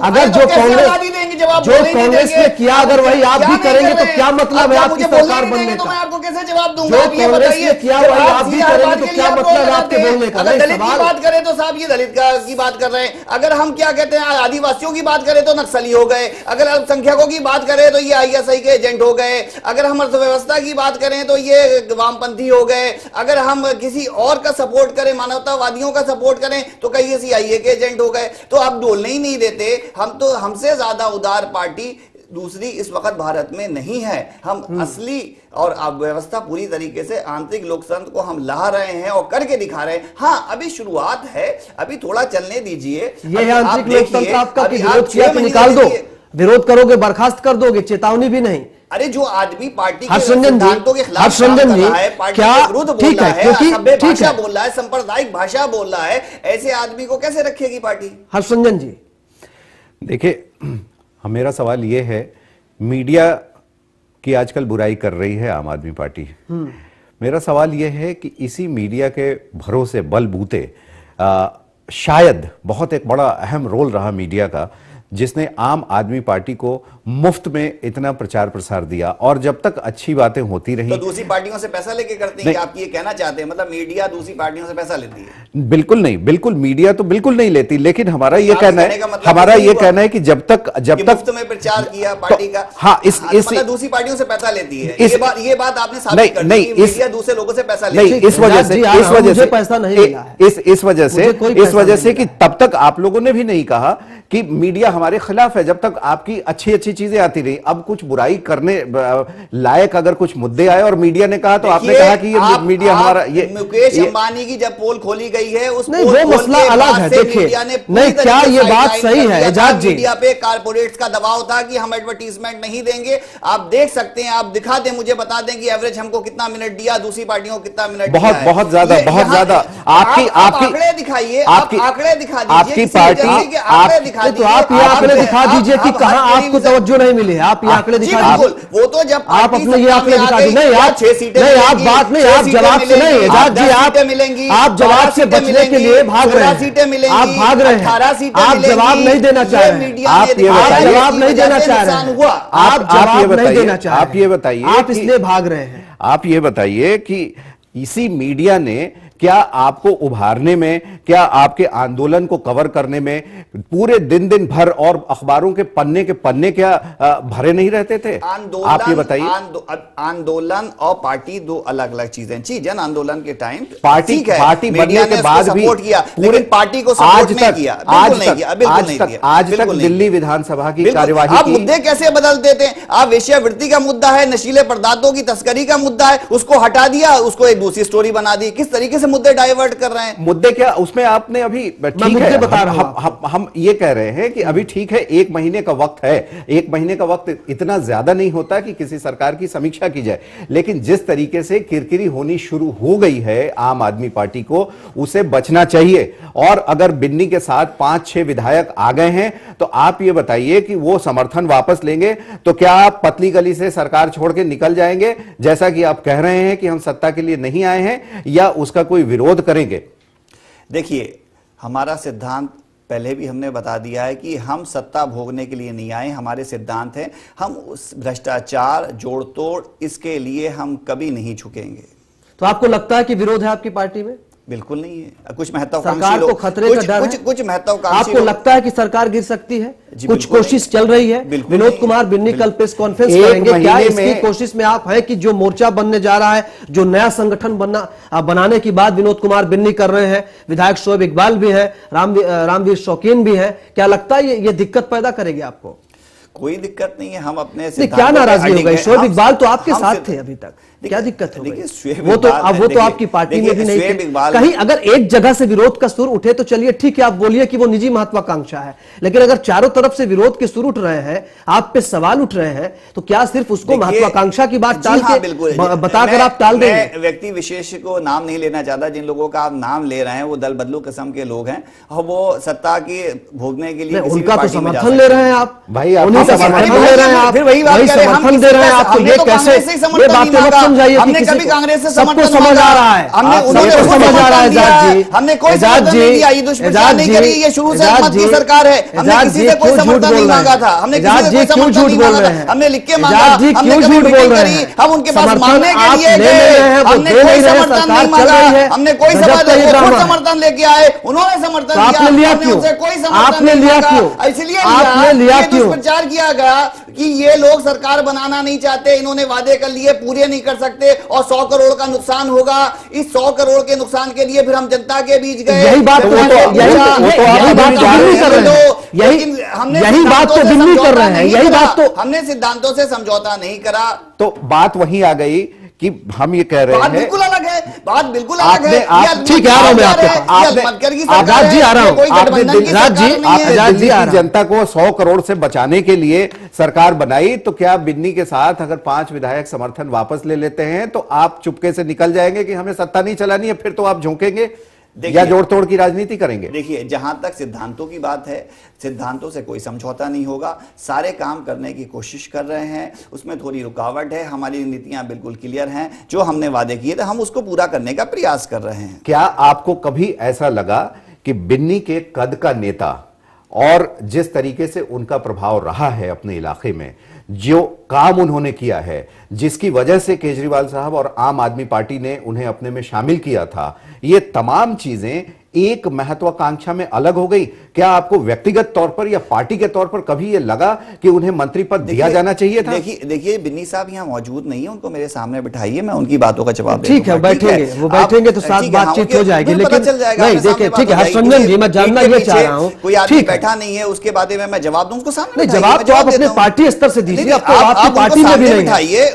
अगर जो कांग्रेस ने किया, अगर वही आप भी करेंगे तो क्या मतलब है आपकी सरकार बनने का? मैं आपको कैसे जवाब दूंगा? जो कांग्रेस ने किया वही आप भी करेंगे तो क्या मतलब है आपके बोलने का? कर अगर रहे हैं। दलित की बात करें तो साहब ये दलित की बात कर रहे हैं, अगर हम क्या कहते हैं आदिवासियों की बात करें तो नक्सली हो गए, अगर अल्पसंख्यकों की बात करें तो ये आईएसआई के एजेंट हो गए, अगर हम अर्थव्यवस्था की बात करें तो ये वामपंथी हो गए, अगर हम किसी और का सपोर्ट करें, मानवतावादियों का सपोर्ट करें तो कई सीआईए के एजेंट हो गए। तो आप डोलने ही नहीं देते। हम तो हमसे ज्यादा उदार पार्टी दूसरी इस वक्त भारत में नहीं है। हम असली और अब व्यवस्था पूरी तरीके से आंतरिक लोकतंत्र को हम ला रहे हैं और करके दिखा रहे हैं। हाँ, अभी शुरुआत है, अभी थोड़ा चलने दीजिए। ये आंतरिक लोकतंत्र आपका कि विरोध किया तो निकाल दो, विरोध करोगे बर्खास्त कर दोगे, चेतावनी भी नहीं। अरे जो आदमी पार्टी के हर्षरंजन सिद्धांतों के खिलाफ हर्षरंजन काम कर जी, रहा है, पार्टी क्या के विरुद्ध बोल ठीक रहा है, है, क्योंकि असभ्य ठीक भाषा है, बोल रहा है, सांप्रदायिक भाषा बोल रहा है, ऐसे आदमी को कैसे रखेगी पार्टी? हर्षरंजन जी देखिए, मेरा सवाल यह है, मीडिया की आजकल बुराई कर रही है आम आदमी पार्टी। मेरा सवाल यह है कि इसी मीडिया के भरोसे बलबूते शायद बहुत एक बड़ा अहम रोल रहा मीडिया का, जिसने आम आदमी पार्टी को मुफ्त में इतना प्रचार प्रसार दिया, और जब तक अच्छी बातें होती रही तो दूसरी पार्टियों से पैसा लेके करते हैं, आप ये कहना चाहते हैं? मतलब मीडिया दूसरी पार्टियों से पैसा लेती है? बिल्कुल नहीं, बिल्कुल मीडिया तो बिल्कुल नहीं लेती, लेकिन हमारा ये कहना है, हमारा ये कहना है कि जब तक मुफ्त में प्रचार किया पार्टी का, हाँ, इस मतलब दूसरी पार्टियों से पैसा लेती है, ये बात आपने साबित कर दी कि मीडिया दूसरे लोगों से पैसा लेती है। इस वजह से पैसा नहीं मिला है, इस वजह से कि तब तक आप लोगों ने भी नहीं कहा कि मीडिया हमारे खिलाफ है, जब तक आपकी अच्छी अच्छी चीजें आती रही। अब कुछ बुराई करने लायक अगर कुछ मुद्दे आए और मीडिया ने कहा, तो आपने कहा कि ये मीडिया हमारा, ये मुकेश अंबानी की जब पोल खोली गई है, उस नहीं, वो मसला अलग है। देखिए, नहीं, क्या ये बात सही है एजाज जी? मीडिया पे कारपोरेट्स का दबाव था कि हम एडवर्टीजमेंट नहीं देंगे। आप देख सकते हैं, आप दिखा दें, मुझे बता दें कि एवरेज हमको कितना मिनट दिया, दूसरी पार्टियों को कितना मिनट दिया है। बहुत ज्यादा आपकी आंकड़े दिखाइए, आप आंकड़े दिखा दीजिए, आपकी पार्टी आंकड़े दिखा दीजिए, तो आप ये आंकड़े दिखा दीजिए कि कहां आपको तवज्जो नहीं मिली है। आप ये आंकड़े दिखा दीजिए, वो तो जब आप अपने ये आंकड़े दिखा दीजिए। नहीं, आप 6 सीटें नहीं, आप बात नहीं, आप जवाब से नहीं एजाज जी, आप जवाब से बचने के लिए भाग रहे हैं, सीटें मिलेंगी, आप भाग रहे हैं, 18 सीटें आप जवाब नहीं देना चाह रहे हैं, आप जवाब नहीं देना चाह रहे हैं, आप जवाब नहीं देना चाह रहे हैं, आप ये बताइए, आप इसलिए भाग रहे हैं। आप ये बताइए कि इसी मीडिया ने क्या आपको उभारने में, क्या आपके आंदोलन को कवर करने में पूरे दिन भर और अखबारों के पन्ने क्या भरे नहीं रहते थे? आप ये बताइए। आंदोलन और पार्टी दो अलग अलग चीजें। जन आंदोलन के टाइम पार्टी बनने के बाद भी पूरे पार्टी को सपोर्ट नहीं किया, आज तक दिल्ली विधानसभा की कार्यवाही आप मुद्दे कैसे बदल देते हैं? आप वेश्यावृत्ति का मुद्दा है, नशीले पदार्थों की तस्करी का मुद्दा है, उसको हटा दिया, उसको एक दूसरी स्टोरी बना दी। किस तरीके से मुद्दे डाइवर्ट कर रहे हैं? मुद्दे क्या उसमें आपने अभी ठीक है, बता रहा हूं, हम ये कह रहे हैं कि अभी ठीक है, 1 महीने का वक्त है, 1 महीने का वक्त इतना ज्यादा नहीं होता कि किसी सरकार की समीक्षा की जाए, लेकिन जिस तरीके से किरकिरी होनी शुरू हो गई है आम आदमी पार्टी को, उसे बचना चाहिए। और अगर बिन्नी के साथ 5-6 विधायक आ गए हैं, तो आप ये बताइए कि वो समर्थन वापस लेंगे तो क्या आप पतली गली से सरकार छोड़ के निकल जाएंगे, जैसा कि आप कह रहे हैं कि हम सत्ता के लिए नहीं आए हैं, या उसका कोई विरोध करेंगे? देखिए, हमारा सिद्धांत पहले भी हमने बता दिया है कि हम सत्ता भोगने के लिए नहीं आए। हमारे सिद्धांत हैं, हम उस भ्रष्टाचार, जोड़ तोड़, इसके लिए हम कभी नहीं झुकेंगे। तो आपको लगता है कि विरोध है आपकी पार्टी में? बिल्कुल नहीं है। कुछ महत्वाकांक्षी सरकार को खतरे का डर है, कुछ महत्वाकांक्षी आपको लगता है कि सरकार गिर सकती है? कुछ कोशिश चल रही है। विनोद कुमार बिन्नी कल प्रेस कॉन्फ्रेंस करेंगे, क्या इसकी कोशिश में आप है कि जो मोर्चा बनने जा रहा है, जो नया संगठन बनाने की बात विनोद कुमार बिन्नी कर रहे हैं, विधायक शोएब इकबाल भी है, रामवीर शौकीन भी है, क्या लगता है ये दिक्कत पैदा करेगी आपको? कोई दिक्कत नहीं है। हम अपने क्या नाराजगी हो गई? शोएब इकबाल तो आपके साथ थे अभी तक, क्या दिक्कत हो गई? वो तो आपकी पार्टी में भी नहीं थे। कहीं अगर एक जगह से विरोध का सुर उठे तो चलिए ठीक है, आप बोलिए कि वो निजी महत्वाकांक्षा है, लेकिन अगर चारों तरफ से विरोध के सुर उठ रहे हैं, आप पे सवाल उठ रहे हैं, तो क्या सिर्फ उसको महत्वाकांक्षा की बात टाल के बताकर आप टाल देंगे? व्यक्ति विशेष को नाम नहीं लेना चाहता, जिन लोगों का आप नाम ले रहे हैं वो दल बदलू किस्म के लोग हैं और वो सत्ता के भोगने के लिए उनका तो समर्थन ले रहे हैं आप भाई, समर्थन ले रहे हैं आप, वही समर्थन दे रहे हैं आपको। ये कैसे, ये बातें मत समझाइए। हमने कभी कांग्रेस से समर्थन समझ आ रहा है, हमने उन्होंने समझ आ रहा है एजाज जी, हमने कोई समर्थन नहीं दिया, ये दुष्प्रचार नहीं करी, ये शुरू से मत की सरकार है, हमने किसी से कोई समर्थन नहीं मांगा था, हमने किसी से कोई समर्थन नहीं मांगा था, हमने लिख के मांगा, हमने कभी मीटिंग करी, हम उनके पास मांगने के लिए गए, हमने कोई समर्थन नहीं मांगा, हमने कोई समर्थन लेके आए, उन्होंने समर्थन दिया, हमने उनसे कोई समर्थन नहीं मांगा, इसलिए दुष्प्रचार किया गया कि ये लोग सरकार बनाना नहीं चाहते, इन्होंने वादे कर लिए पूरे नहीं कर सकते और 100 करोड़ का नुकसान होगा। इस 100 करोड़ के नुकसान के लिए फिर हम जनता के बीच गए। यही बात तो बिल्ली कर रहे हैं, यही बात तो हमने सिद्धांतों से समझौता नहीं करा। तो बात वहीं आ गई कि हम ये कह रहे हैं, बात बिल्कुल अलग है, बात बिल्कुल अलग है। ठीक है, आ रहा हूं मैं आपके पास, आजाद जी आ रहा हूं, आपने दिल्ली की जनता को 100 करोड़ से बचाने के लिए सरकार बनाई, तो क्या बिन्नी के साथ अगर 5 विधायक समर्थन वापस ले लेते हैं तो आप चुपके से निकल जाएंगे कि हमें सत्ता नहीं चलानी है, फिर तो आप झोंकेंगे या जोड़ तोड़ की राजनीति करेंगे? देखिए, जहां तक सिद्धांतों की बात है, सिद्धांतों से कोई समझौता नहीं होगा, सारे काम करने की कोशिश कर रहे हैं, उसमें थोड़ी रुकावट है, हमारी नीतियां बिल्कुल क्लियर हैं, जो हमने वादे किए थे हम उसको पूरा करने का प्रयास कर रहे हैं। क्या आपको कभी ऐसा लगा कि बिन्नी के कद का नेता और जिस तरीके से उनका प्रभाव रहा है अपने इलाके में, जो काम उन्होंने किया है, जिसकी वजह से केजरीवाल साहब और आम आदमी पार्टी ने उन्हें अपने में शामिल किया था, ये तमाम चीजें एक महत्वाकांक्षा में अलग हो गई? क्या आपको व्यक्तिगत तौर पर या पार्टी के तौर पर कभी ये लगा कि उन्हें मंत्री पद दिया जाना चाहिए था? देखिए बिन्नी साहब यहाँ मौजूद नहीं है, उनको मेरे सामने बिठाइए, मैं उनकी बातों का जवाब दूंगा। ठीक है, बैठेंगे, वो बैठेंगे तो साथ बातचीत हो जाएगी, लेकिन नहीं देखिए, ठीक है हर्षरंजन जी, मैं जानना ये चाह रहा हूँ, कोई आदमी बैठा नहीं है उसके बारे में मैं जवाब दूं, उनको सामने जवाब तो आप अपने पार्टी स्तर से दीजिए, आपकी पार्टी में भी बिठाइए,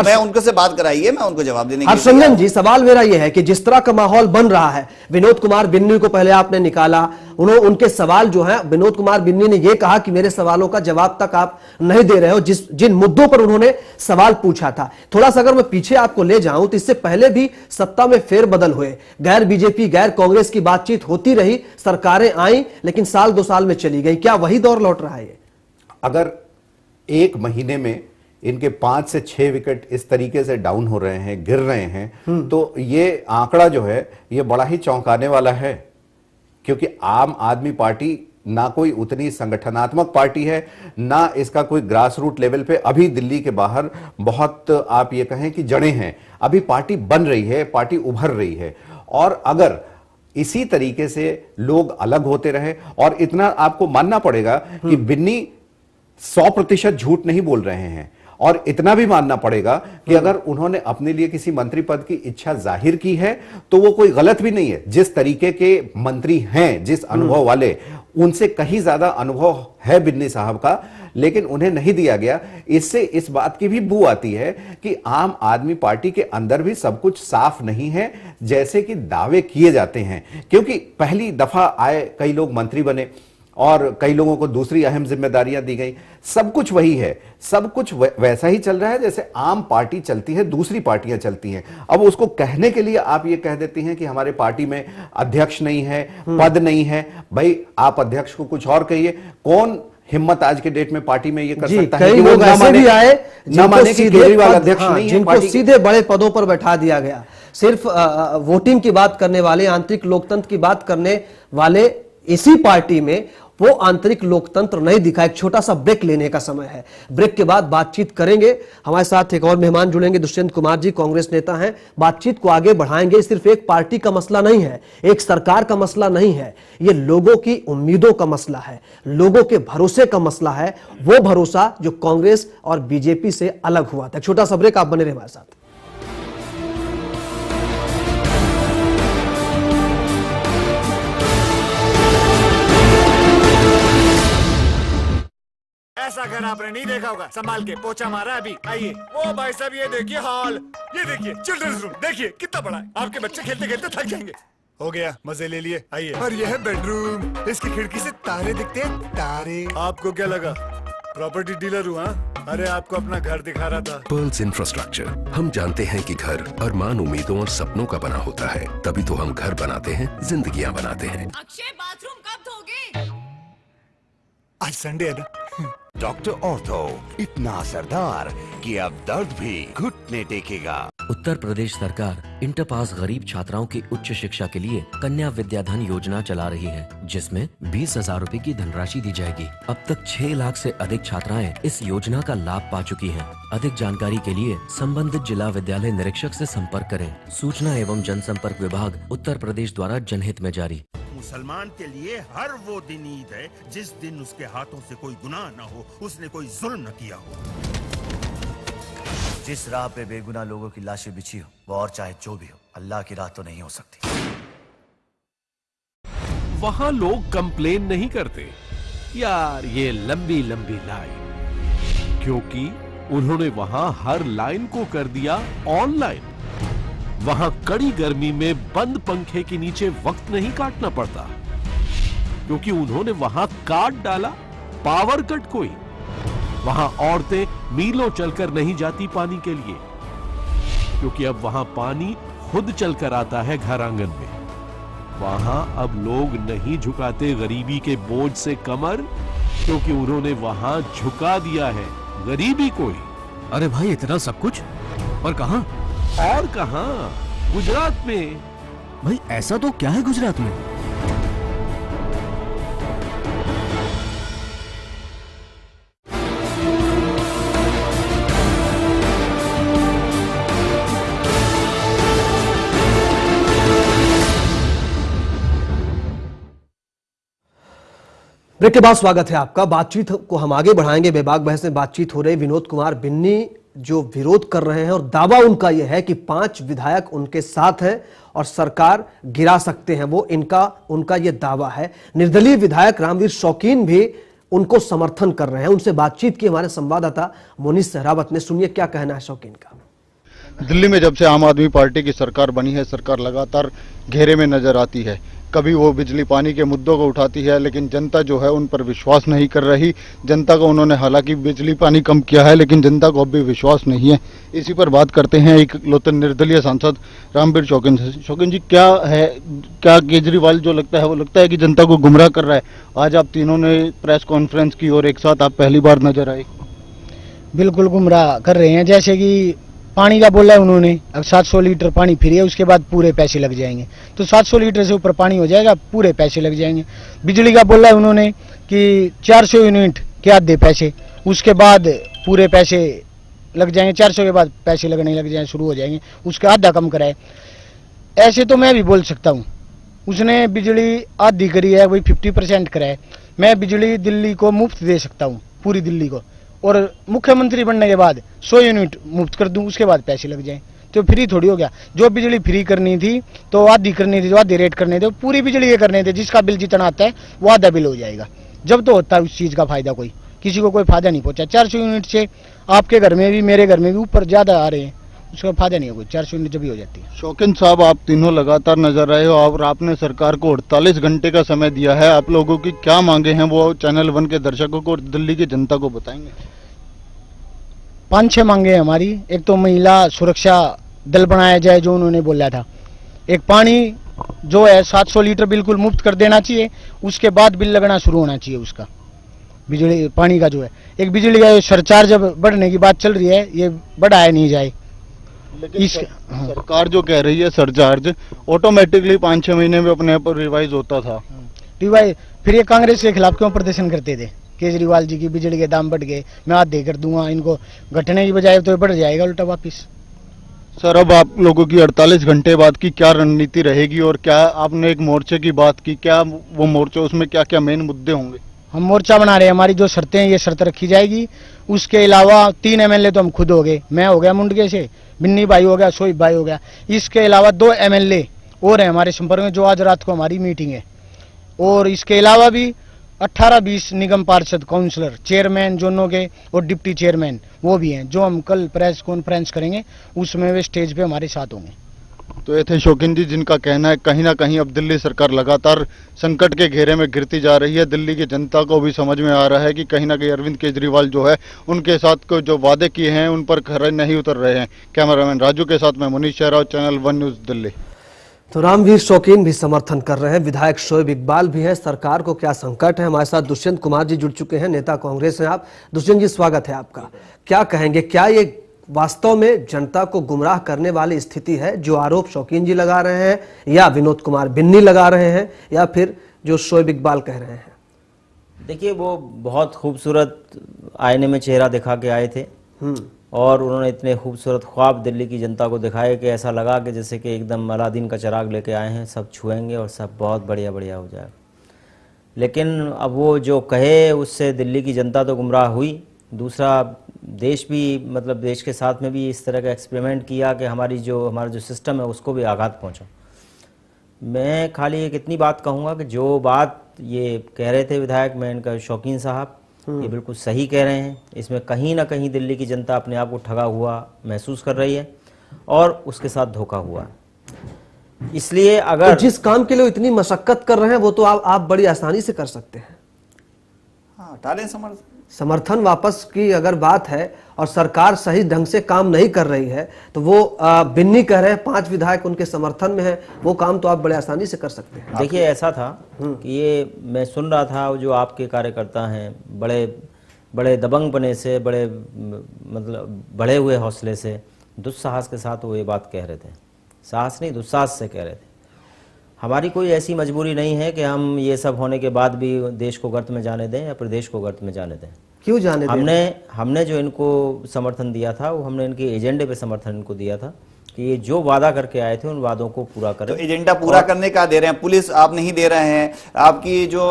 मैं उनको से बात कराइए, मैं उनको जवाब देने। हर्षरंजन जी, सवाल मेरा यह है कि जिस तरह का माहौल बन रहा है, विनोद कुमार बिन्नी को पहले आपने निकाला, उनके सवाल जो है, विनोद कुमार बिन्नी ने यह कहा कि मेरे सवालों का जवाब तक आप नहीं दे रहे हो, जिन मुद्दों पर उन्होंने सवाल पूछा था। थोड़ा सा अगर मैं पीछे आपको ले जाऊं तो इससे पहले भी सत्ता में फेरबदल हुए, गैर बीजेपी गैर कांग्रेस की बातचीत होती रही, सरकारें आई लेकिन साल 2 साल में चली गई, क्या वही दौर लौट रहा है? अगर एक महीने में इनके 5 से 6 विकेट इस तरीके से डाउन हो रहे हैं, गिर रहे हैं, तो ये आंकड़ा जो है ये बड़ा ही चौंकाने वाला है, क्योंकि आम आदमी पार्टी ना कोई उतनी संगठनात्मक पार्टी है, ना इसका कोई ग्रास रूट लेवल पे अभी दिल्ली के बाहर बहुत आप ये कहें कि जड़ें हैं, अभी पार्टी बन रही है, पार्टी उभर रही है। और अगर इसी तरीके से लोग अलग होते रहे, और इतना आपको मानना पड़ेगा कि बिन्नी 100% झूठ नहीं बोल रहे हैं, और इतना भी मानना पड़ेगा कि अगर उन्होंने अपने लिए किसी मंत्री पद की इच्छा जाहिर की है तो वो कोई गलत भी नहीं है। जिस तरीके के मंत्री हैं, जिस अनुभव वाले, उनसे कहीं ज्यादा अनुभव है बिन्नी साहब का, लेकिन उन्हें नहीं दिया गया। इससे इस बात की भी बू आती है कि आम आदमी पार्टी के अंदर भी सब कुछ साफ नहीं है जैसे कि दावे किए जाते हैं, क्योंकि पहली दफा आए कई लोग मंत्री बने और कई लोगों को दूसरी अहम जिम्मेदारियां दी गई। सब कुछ वही है, सब कुछ वैसा ही चल रहा है जैसे आम पार्टी चलती है, दूसरी पार्टियां चलती हैं। अब उसको कहने के लिए आप ये कह देती हैं कि हमारे पार्टी में अध्यक्ष नहीं है, पद नहीं है। भाई आप अध्यक्ष को कुछ और कहिए। कौन हिम्मत आज के डेट में पार्टी में ये कर सकता है? कई लोग ऐसे भी आए जिनको केजरीवाल अध्यक्ष नहीं है, जिनको सीधे बड़े पदों पर बैठा दिया गया। सिर्फ वोटिंग की बात करने वाले, आंतरिक लोकतंत्र की बात करने वाले इसी पार्टी में वो आंतरिक लोकतंत्र नहीं दिखा। एक छोटा सा ब्रेक लेने का समय है, ब्रेक के बाद बातचीत करेंगे। हमारे साथ एक और मेहमान जुड़ेंगे, दुष्यंत कुमार जी, कांग्रेस नेता हैं। बातचीत को आगे बढ़ाएंगे। सिर्फ एक पार्टी का मसला नहीं है, एक सरकार का मसला नहीं है, ये लोगों की उम्मीदों का मसला है, लोगों के भरोसे का मसला है, वो भरोसा जो कांग्रेस और बीजेपी से अलग हुआ था। छोटा सा ब्रेक, आप बने रहे हमारे साथ। ऐसा घर आपने नहीं देखा होगा। संभाल के, पोछा मारा अभी। आइए। वो भाई साहब ये देखिए हॉल, ये देखिए चिल्ड्रंस रूम, देखिए कितना बड़ा है। आपके बच्चे खेलते खेलते थक जाएंगे। हो गया, मजे ले लिए। आइए। और यह है बेडरूम, इसकी खिड़की से तारे दिखते हैं, तारे। आपको क्या लगा प्रॉपर्टी डीलर हूँ? अरे आपको अपना घर दिखा रहा था। Pearls infrastructure. हम जानते हैं कि घर अरमान, उम्मीदों और सपनों का बना होता है, तभी तो हम घर बनाते हैं, जिंदगियां बनाते हैं। अक्षय, बाथरूम कब धोगे? आज संडे है ना। डॉक्टर ऑर्थो इतना असरदार कि अब दर्द भी घुटने टेकेगा। उत्तर प्रदेश सरकार इंटर पास गरीब छात्राओं की उच्च शिक्षा के लिए कन्या विद्याधन योजना चला रही है, जिसमें 20,000 रूपए की धनराशि दी जाएगी। अब तक 6 लाख से अधिक छात्राएं इस योजना का लाभ पा चुकी हैं। अधिक जानकारी के लिए संबंधित जिला विद्यालय निरीक्षक से संपर्क करें। सूचना एवं जनसंपर्क विभाग उत्तर प्रदेश द्वारा जनहित में जारी। मुसलमान के लिए हर वो दिन ईद है जिस दिन उसके हाथों से कोई गुनाह न हो, उसने कोई जुल्म न किया हो। जिस राह पे बेगुनाह लोगों की लाशें बिछी हो, वो और चाहे जो भी हो, अल्लाह की राह तो नहीं हो सकती। वहां लोग कंप्लेन नहीं करते, यार ये लंबी लंबी लाइन, क्योंकि उन्होंने वहां हर लाइन को कर दिया ऑनलाइन। वहां कड़ी गर्मी में बंद पंखे के नीचे वक्त नहीं काटना पड़ता, क्योंकि उन्होंने वहां काट डाला पावर कट कोई। वहां औरतें मीलों चलकर नहीं जाती पानी के लिए, क्योंकि अब वहां पानी खुद चलकर आता है घर आंगन में। वहां अब लोग नहीं झुकाते गरीबी के बोझ से कमर, क्योंकि उन्होंने वहां झुका दिया है गरीबी कोई। अरे भाई इतना सब कुछ, और कहां? और कहां? गुजरात में। भाई ऐसा तो क्या है गुजरात में? ब्रेक के बाद स्वागत है आपका। बातचीत को हम आगे बढ़ाएंगे। बेबाक बहस में बातचीत हो रही। विनोद कुमार बिन्नी जो विरोध कर रहे हैं और दावा उनका यह है कि 5 विधायक उनके साथ हैं और सरकार गिरा सकते हैं, वो उनका यह दावा है। निर्दलीय विधायक रामवीर शौकीन भी उनको समर्थन कर रहे हैं। उनसे बातचीत की हमारे संवाददाता मोनिश सहरावत ने। सुनिए क्या कहना है शौकीन का। दिल्ली में जब से आम आदमी पार्टी की सरकार बनी है, सरकार लगातार घेरे में नजर आती है। कभी वो बिजली पानी के मुद्दों को उठाती है, लेकिन जनता जो है उन पर विश्वास नहीं कर रही। जनता को उन्होंने हालांकि बिजली पानी कम किया है, लेकिन जनता को अब भी विश्वास नहीं है। इसी पर बात करते हैं एक लोतन निर्दलीय सांसद रामवीर शौकीन से। शौकीन जी, क्या है, क्या केजरीवाल जो लगता है वो लगता है कि जनता को गुमराह कर रहा है? आज आप तीनों ने प्रेस कॉन्फ्रेंस की और एक साथ आप पहली बार नजर आए। बिल्कुल गुमराह कर रहे हैं। जैसे कि पानी का बोला है उन्होंने, अब 700 लीटर पानी फ्री है, उसके बाद पूरे पैसे लग जाएंगे। तो 700 लीटर से ऊपर पानी हो जाएगा, पूरे पैसे लग जाएंगे। बिजली का बोला है उन्होंने कि 400 यूनिट के आधे पैसे, उसके बाद पूरे पैसे लग जाएंगे। 400 के बाद पैसे लगने लग जाएंगे, शुरू हो जाएंगे, उसका आधा कम कराए। ऐसे तो मैं भी बोल सकता हूँ। उसने बिजली आधी करी है, वही 50% कराए। मैं बिजली दिल्ली को मुफ्त दे सकता हूँ, पूरी दिल्ली को, और मुख्यमंत्री बनने के बाद 100 यूनिट मुफ्त कर दूं, उसके बाद पैसे लग जाएं। तो फ्री थोड़ी हो गया। जो बिजली फ्री करनी थी तो आधी करनी थी, जो आधी रेट करने थे, पूरी बिजली के करने थे। जिसका बिल जितना आता है वो आधा बिल हो जाएगा। जब तो होता है उस चीज का फायदा, कोई किसी को कोई फायदा नहीं पहुंचा। 400 यूनिट से आपके घर में भी मेरे घर में भी ऊपर ज्यादा आ रहे हैं, उसका फायदा नहीं है कोई। 400 यूनिट जब भी हो जाती है। शौकीन साहब, आप तीनों लगातार नजर आए हो और आपने सरकार को 48 घंटे का समय दिया है। आप लोगों की क्या मांगे हैं वो चैनल 1 के दर्शकों को और दिल्ली की जनता को बताएंगे? 5-6 मांगे हमारी। एक तो महिला सुरक्षा दल बनाया जाए, जो उन्होंने बोला था। एक पानी जो है 700 लीटर बिल्कुल मुफ्त कर देना चाहिए, उसके बाद बिल लगना शुरू होना चाहिए उसका, बिजली पानी का जो है। एक बिजली का सरचार्ज जब बढ़ने की बात चल रही है, ये बढ़ाया नहीं जाए। लेकिन सरकार जो कह रही है सरचार्ज ऑटोमेटिकली 5-6 महीने में अपने आप रिवाइज होता था। रिवाइज फिर ये कांग्रेस के खिलाफ क्यों प्रदर्शन करते थे? केजरीवाल जी की बिजली के दाम बढ़ गए, मैं आधे कर दूंगा, इनको घटने की बजाय तो बढ़ जाएगा उल्टा वापिस। सर, अब आप लोगों की 48 घंटे बाद की क्या रणनीति रहेगी और क्या आपने एक मोर्चे की बात की, क्या वो मोर्चा, उसमें क्या क्या मेन मुद्दे होंगे? हम मोर्चा बना रहे हैं। हमारी जो शर्तें हैं ये शर्त रखी जाएगी। उसके अलावा 3 MLA तो हम खुद हो गए। मैं हो गया मुंडके से, बिन्नी भाई हो गया, शोएब भाई हो गया। इसके अलावा 2 MLA और हैं हमारे संपर्क में, जो आज रात को हमारी मीटिंग है। और इसके अलावा भी 18-20 निगम पार्षद, काउंसलर, चेयरमैन जोनों के और डिप्टी चेयरमैन वो भी हैं, जो हम कल प्रेस कॉन्फ्रेंस करेंगे उसमें वे स्टेज पे हमारे साथ होंगे। तो ये थे शौकीन जी, जिनका कहना है कहीं ना कहीं अब दिल्ली सरकार लगातार संकट के घेरे में गिरती जा रही है। दिल्ली की जनता को भी समझ में आ रहा है कि कहीं ना कहीं अरविंद केजरीवाल जो है उनके साथ को जो वादे किए हैं उन पर खरे नहीं उतर रहे हैं। कैमरामैन राजू के साथ मैं मुनीश शेराव, चैनल 1 न्यूज़ दिल्ली। तो रामवीर शौकीन भी समर्थन कर रहे हैं, विधायक शोएब इकबाल भी हैं। सरकार को क्या संकट है? हमारे साथ दुष्यंत कुमार जी जुड़ चुके हैं, नेता कांग्रेस हैं आप। दुष्यंत जी, स्वागत है आपका। क्या कहेंगे, क्या ये वास्तव में जनता को गुमराह करने वाली स्थिति है जो आरोप शौकीन जी लगा रहे हैं, या विनोद कुमार बिन्नी लगा रहे हैं, या फिर जो शोएब इकबाल कह रहे हैं? देखिए, वो बहुत खूबसूरत आईने में चेहरा दिखा के आए थे और उन्होंने इतने खूबसूरत ख्वाब दिल्ली की जनता को दिखाए कि ऐसा लगा कि जैसे कि एकदम अलादीन का चिराग लेके आए हैं, सब छुएंगे और सब बहुत बढ़िया बढ़िया हो जाएगा। लेकिन अब वो जो कहे उससे दिल्ली की जनता तो गुमराह हुई, दूसरा देश भी, मतलब देश के साथ में भी इस तरह का एक्सपेरिमेंट किया कि हमारा जो सिस्टम है उसको भी आघात पहुंचा। मैं खाली एक इतनी बात कहूँगा कि जो बात ये कह रहे थे विधायक, मैं इनका शौकीन साहब, ये बिल्कुल सही कह रहे हैं। इसमें कहीं ना कहीं दिल्ली की जनता अपने आप को ठगा हुआ महसूस कर रही है और उसके साथ धोखा हुआ है। इसलिए अगर तो जिस काम के लिए इतनी मशक्कत कर रहे हैं वो तो आप बड़ी आसानी से कर सकते हैं। हाँ, टालें समर्थन वापस की अगर बात है और सरकार सही ढंग से काम नहीं कर रही है तो वो बिन्नी कह रहे हैं 5 विधायक उनके समर्थन में है, वो काम तो आप बड़े आसानी से कर सकते हैं। देखिए, ऐसा था कि ये मैं सुन रहा था, जो आपके कार्यकर्ता हैं बड़े बड़े दबंगपने से, बड़े मतलब बढ़े हुए हौसले से, दुस्साहस के साथ वो ये बात कह रहे थे। साहस नहीं, दुस्साहस से कह रहे थे। हमारी कोई ऐसी मजबूरी नहीं है कि हम ये सब होने के बाद भी देश को गर्त में जाने दें या प्रदेश को गर्त में जाने दें। क्यों जाने दें? हमने जो इनको समर्थन दिया था वो हमने इनके एजेंडे पे समर्थन इनको दिया था कि ये जो वादा करके आए थे उन वादों को पूरा करें। तो एजेंडा पूरा करने का दे रहे हैं, पुलिस आप नहीं दे रहे हैं, आपकी जो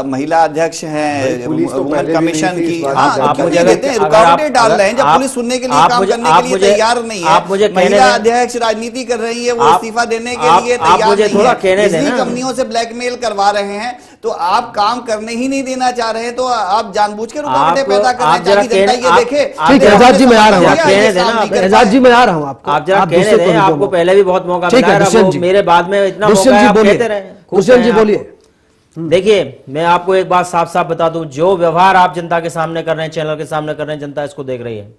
महिला अध्यक्ष हैं वुमेन कमीशन की, आप मुझे रुकावटें डाल रहे हैं जब पुलिस सुनने के लिए, काम करने के लिए तैयार नहीं है। महिला अध्यक्ष राजनीति कर रही है, वो इस्तीफा देने के लिए तैयार नहीं है, बिजली कंपनियों से ब्लैकमेल करवा रहे हैं, तो आप काम करने ही नहीं देना चाह रहे हैं, तो आप जानबूझ के रुकावटें पैदा कर रहे हैं ताकि जनता ये देखे। ठीक है एजाज जी, मैं आ रहा हूँ, एजाज जी मैं आ रहा हूँ आपको, आप जरा कहने दें, आपको पहले भी बहुत मौका मिला है, मेरे बाद में इतना मौका आप कहते रहे। दुष्यंत जी बोलिए। देखिए, मैं आपको एक बात साफ साफ बता दूं, जो व्यवहार आप जनता के सामने कर रहे हैं, चैनल के सामने कर रहे हैं, जनता इसको देख रही है।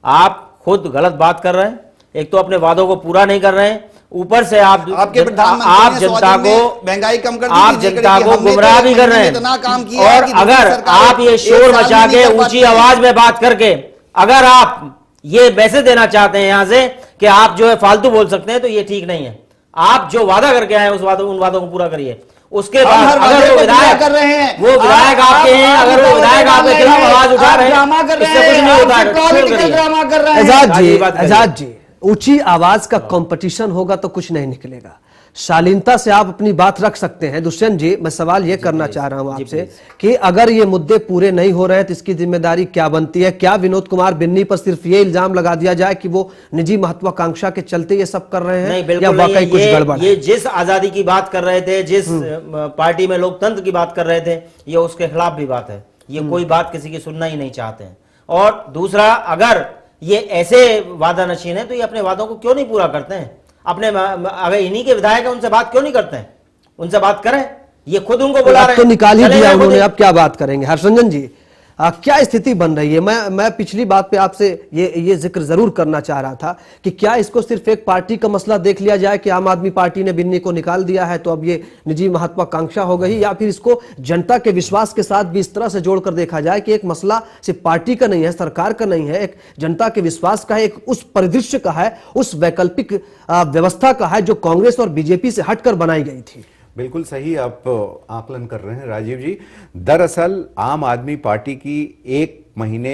आप खुद गलत बात कर रहे हैं, एक तो अपने वादों को पूरा नहीं कर रहे हैं, ऊपर से आप जनता को महंगाई कम कर दी, आप जनता को गुमराह भी कर रहे हैं। और अगर आप ये शोर मचा के ऊंची आवाज में बात करके अगर आप ये मैसेज देना चाहते हैं यहां से कि आप जो है फालतू बोल सकते हैं, तो ये ठीक नहीं है। आप जो वादा करके आए उन वादों को पूरा करिए। उसके बाद अगर वो विधायक कर रहे हैं, वो विधायक आपके हैं, अगर वो विधायक आपके खिलाफ आवाज उठा रहे हैं, इससे कुछ नहीं होता है। एजाज जी, ऊंची आवाज का कंपटीशन होगा तो कुछ नहीं निकलेगा। शालीनता से आप अपनी बात रख सकते हैं। दुष्यंत जी, मैं सवाल ये करना चाह रहा हूं आपसे कि अगर ये मुद्दे पूरे नहीं हो रहे हैं तो इसकी जिम्मेदारी क्या बनती है? क्या विनोद कुमार बिन्नी पर सिर्फ ये इल्जाम लगा दिया जाए कि वो निजी महत्वाकांक्षा के चलते ये सब कर रहे हैं? नहीं, या वाकई कुछ गड़बड़? ये जिस आजादी की बात कर रहे थे, जिस पार्टी में लोकतंत्र की बात कर रहे थे, ये उसके खिलाफ भी बात है। ये कोई बात किसी की सुनना ही नहीं चाहते हैं। और दूसरा, अगर ये ऐसे वादा नशीन है तो ये अपने वादों को क्यों नहीं पूरा करते हैं? अपने अगर इन्हीं के विधायक है, उनसे बात क्यों नहीं करते हैं? उनसे बात करें, ये खुद उनको बुला रहे हैं। तो निकाल ही दिया उन्होंने, अब क्या बात करेंगे? हर्षरंजन जी, क्या स्थिति बन रही है? मैं पिछली बात पे आपसे ये जिक्र जरूर करना चाह रहा था कि क्या इसको सिर्फ एक पार्टी का मसला देख लिया जाए कि आम आदमी पार्टी ने बिन्नी को निकाल दिया है तो अब ये निजी महत्वाकांक्षा हो गई, या फिर इसको जनता के विश्वास के साथ भी इस तरह से जोड़कर देखा जाए कि एक मसला सिर्फ पार्टी का नहीं है, सरकार का नहीं है, एक जनता के विश्वास का है, एक उस परिदृश्य का है, उस वैकल्पिक व्यवस्था का है जो कांग्रेस और बीजेपी से हटकर बनाई गई थी? बिल्कुल सही आप आकलन कर रहे हैं राजीव जी। दरअसल आम आदमी पार्टी की 1 महीने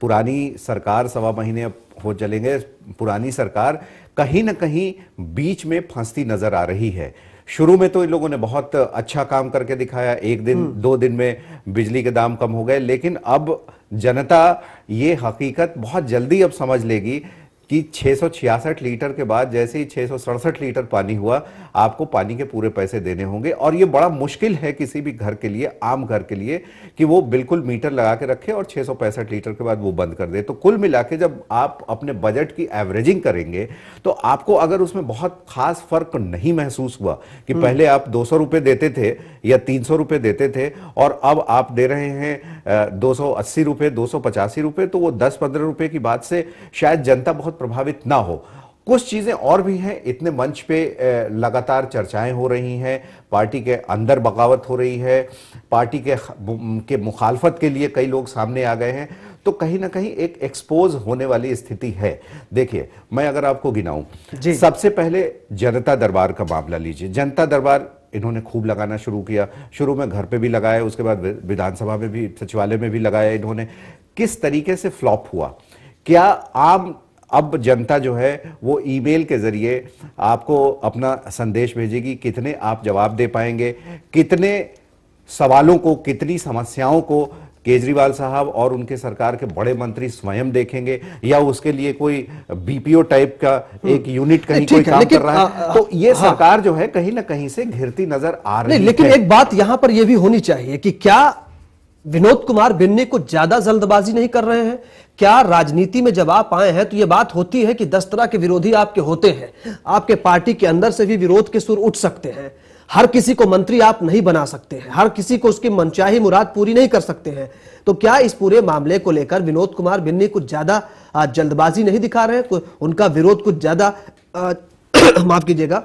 पुरानी सरकार, 1.25 महीने हो चलेंगे पुरानी सरकार, कहीं ना कहीं बीच में फंसती नजर आ रही है। शुरू में तो इन लोगों ने बहुत अच्छा काम करके दिखाया, 1 दिन 2 दिन में बिजली के दाम कम हो गए, लेकिन अब जनता ये हकीकत बहुत जल्दी अब समझ लेगी कि 666 लीटर के बाद जैसे ही 667 लीटर पानी हुआ, आपको पानी के पूरे पैसे देने होंगे। और ये बड़ा मुश्किल है किसी भी घर के लिए, आम घर के लिए, कि वो बिल्कुल मीटर लगा के रखे और 665 लीटर के बाद वो बंद कर दे। तो कुल मिला के जब आप अपने बजट की एवरेजिंग करेंगे तो आपको अगर उसमें बहुत खास फर्क नहीं महसूस हुआ कि पहले आप 200 रुपए देते थे या 300 रुपए देते थे और अब आप दे रहे हैं 280 रुपए, 285 रुपए, तो वो 10-15 रुपए की बात से शायद जनता बहुत प्रभावित ना हो। कुछ चीजें और भी हैं। इतने मंच पे लगातार चर्चाएं हो रही हैं, पार्टी के अंदर बगावत हो रही है, पार्टी के मुखालफत के लिए कई लोग सामने आ गए हैं, तो कहीं ना कहीं एक एक्सपोज होने वाली स्थिति है। देखिए, मैं अगर आपको गिनाऊं, सबसे पहले जनता दरबार का मामला लीजिए। जनता दरबार इन्होंने खूब लगाना शुरू किया, शुरू में घर पे भी लगाया, उसके बाद विधानसभा में भी, सचिवालय में भी लगाया इन्होंने। किस तरीके से फ्लॉप हुआ? क्या आम अब जनता जो है वो ईमेल के जरिए आपको अपना संदेश भेजेगी? कितने आप जवाब दे पाएंगे? कितने सवालों को, कितनी समस्याओं को केजरीवाल साहब और उनके सरकार के बड़े मंत्री स्वयं देखेंगे, या उसके लिए कोई बीपीओ टाइप का एक यूनिट कहीं कोई काम कर रहा है? तो ये सरकार जो है कहीं ना कहीं से घिरती नजर आ रही है। लेकिन एक बात यहां पर यह भी होनी चाहिए कि क्या विनोद कुमार बिन्नी को ज्यादा जल्दबाजी नहीं कर रहे हैं? क्या राजनीति में जब आप आए हैं तो यह बात होती है कि 10 तरह के विरोधी आपके होते हैं, आपके पार्टी के अंदर से भी विरोध के सुर उठ सकते हैं, हर किसी को मंत्री आप नहीं बना सकते हैं, हर किसी को उसकी मनचाही मुराद पूरी नहीं कर सकते हैं। तो क्या इस पूरे मामले को लेकर विनोद कुमार बिन्नी कुछ ज्यादा जल्दबाजी नहीं दिखा रहे हैं? उनका विरोध कुछ ज्यादा माफ कीजिएगा,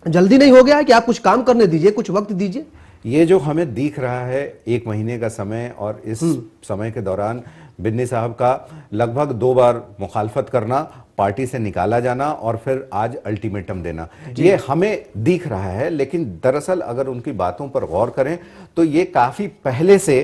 जल्दी नहीं हो गया है कि आप कुछ काम करने दीजिए, कुछ वक्त दीजिए? ये जो हमें दिख रहा है 1 महीने का समय, और इस समय के दौरान बिन्नी साहब का लगभग 2 बार मुखालफत करना, पार्टी से निकाला जाना और फिर आज अल्टीमेटम देना, ये हमें दिख रहा है। लेकिन दरअसल अगर उनकी बातों पर गौर करें तो ये काफी पहले से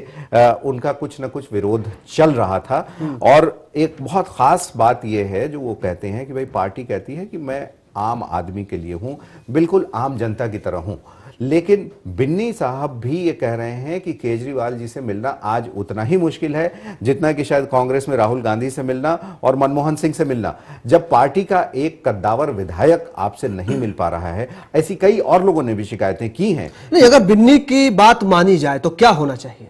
उनका कुछ न कुछ विरोध चल रहा था। और एक बहुत खास बात यह है जो वो कहते हैं कि भाई पार्टी कहती है कि मैं आम आदमी के लिए हूं, बिल्कुल आम जनता की तरह हूं। लेकिन बिन्नी साहब भी ये कह रहे हैं कि केजरीवाल जी से मिलना आज उतना ही मुश्किल है जितना कि शायद कांग्रेस में राहुल गांधी से मिलना और मनमोहन सिंह से मिलना, जब पार्टी का एक कद्दावर विधायक आपसे नहीं मिल पा रहा है। ऐसी कई और लोगों ने भी शिकायतें की हैं। नहीं, अगर बिन्नी की बात मानी जाए तो क्या होना चाहिए?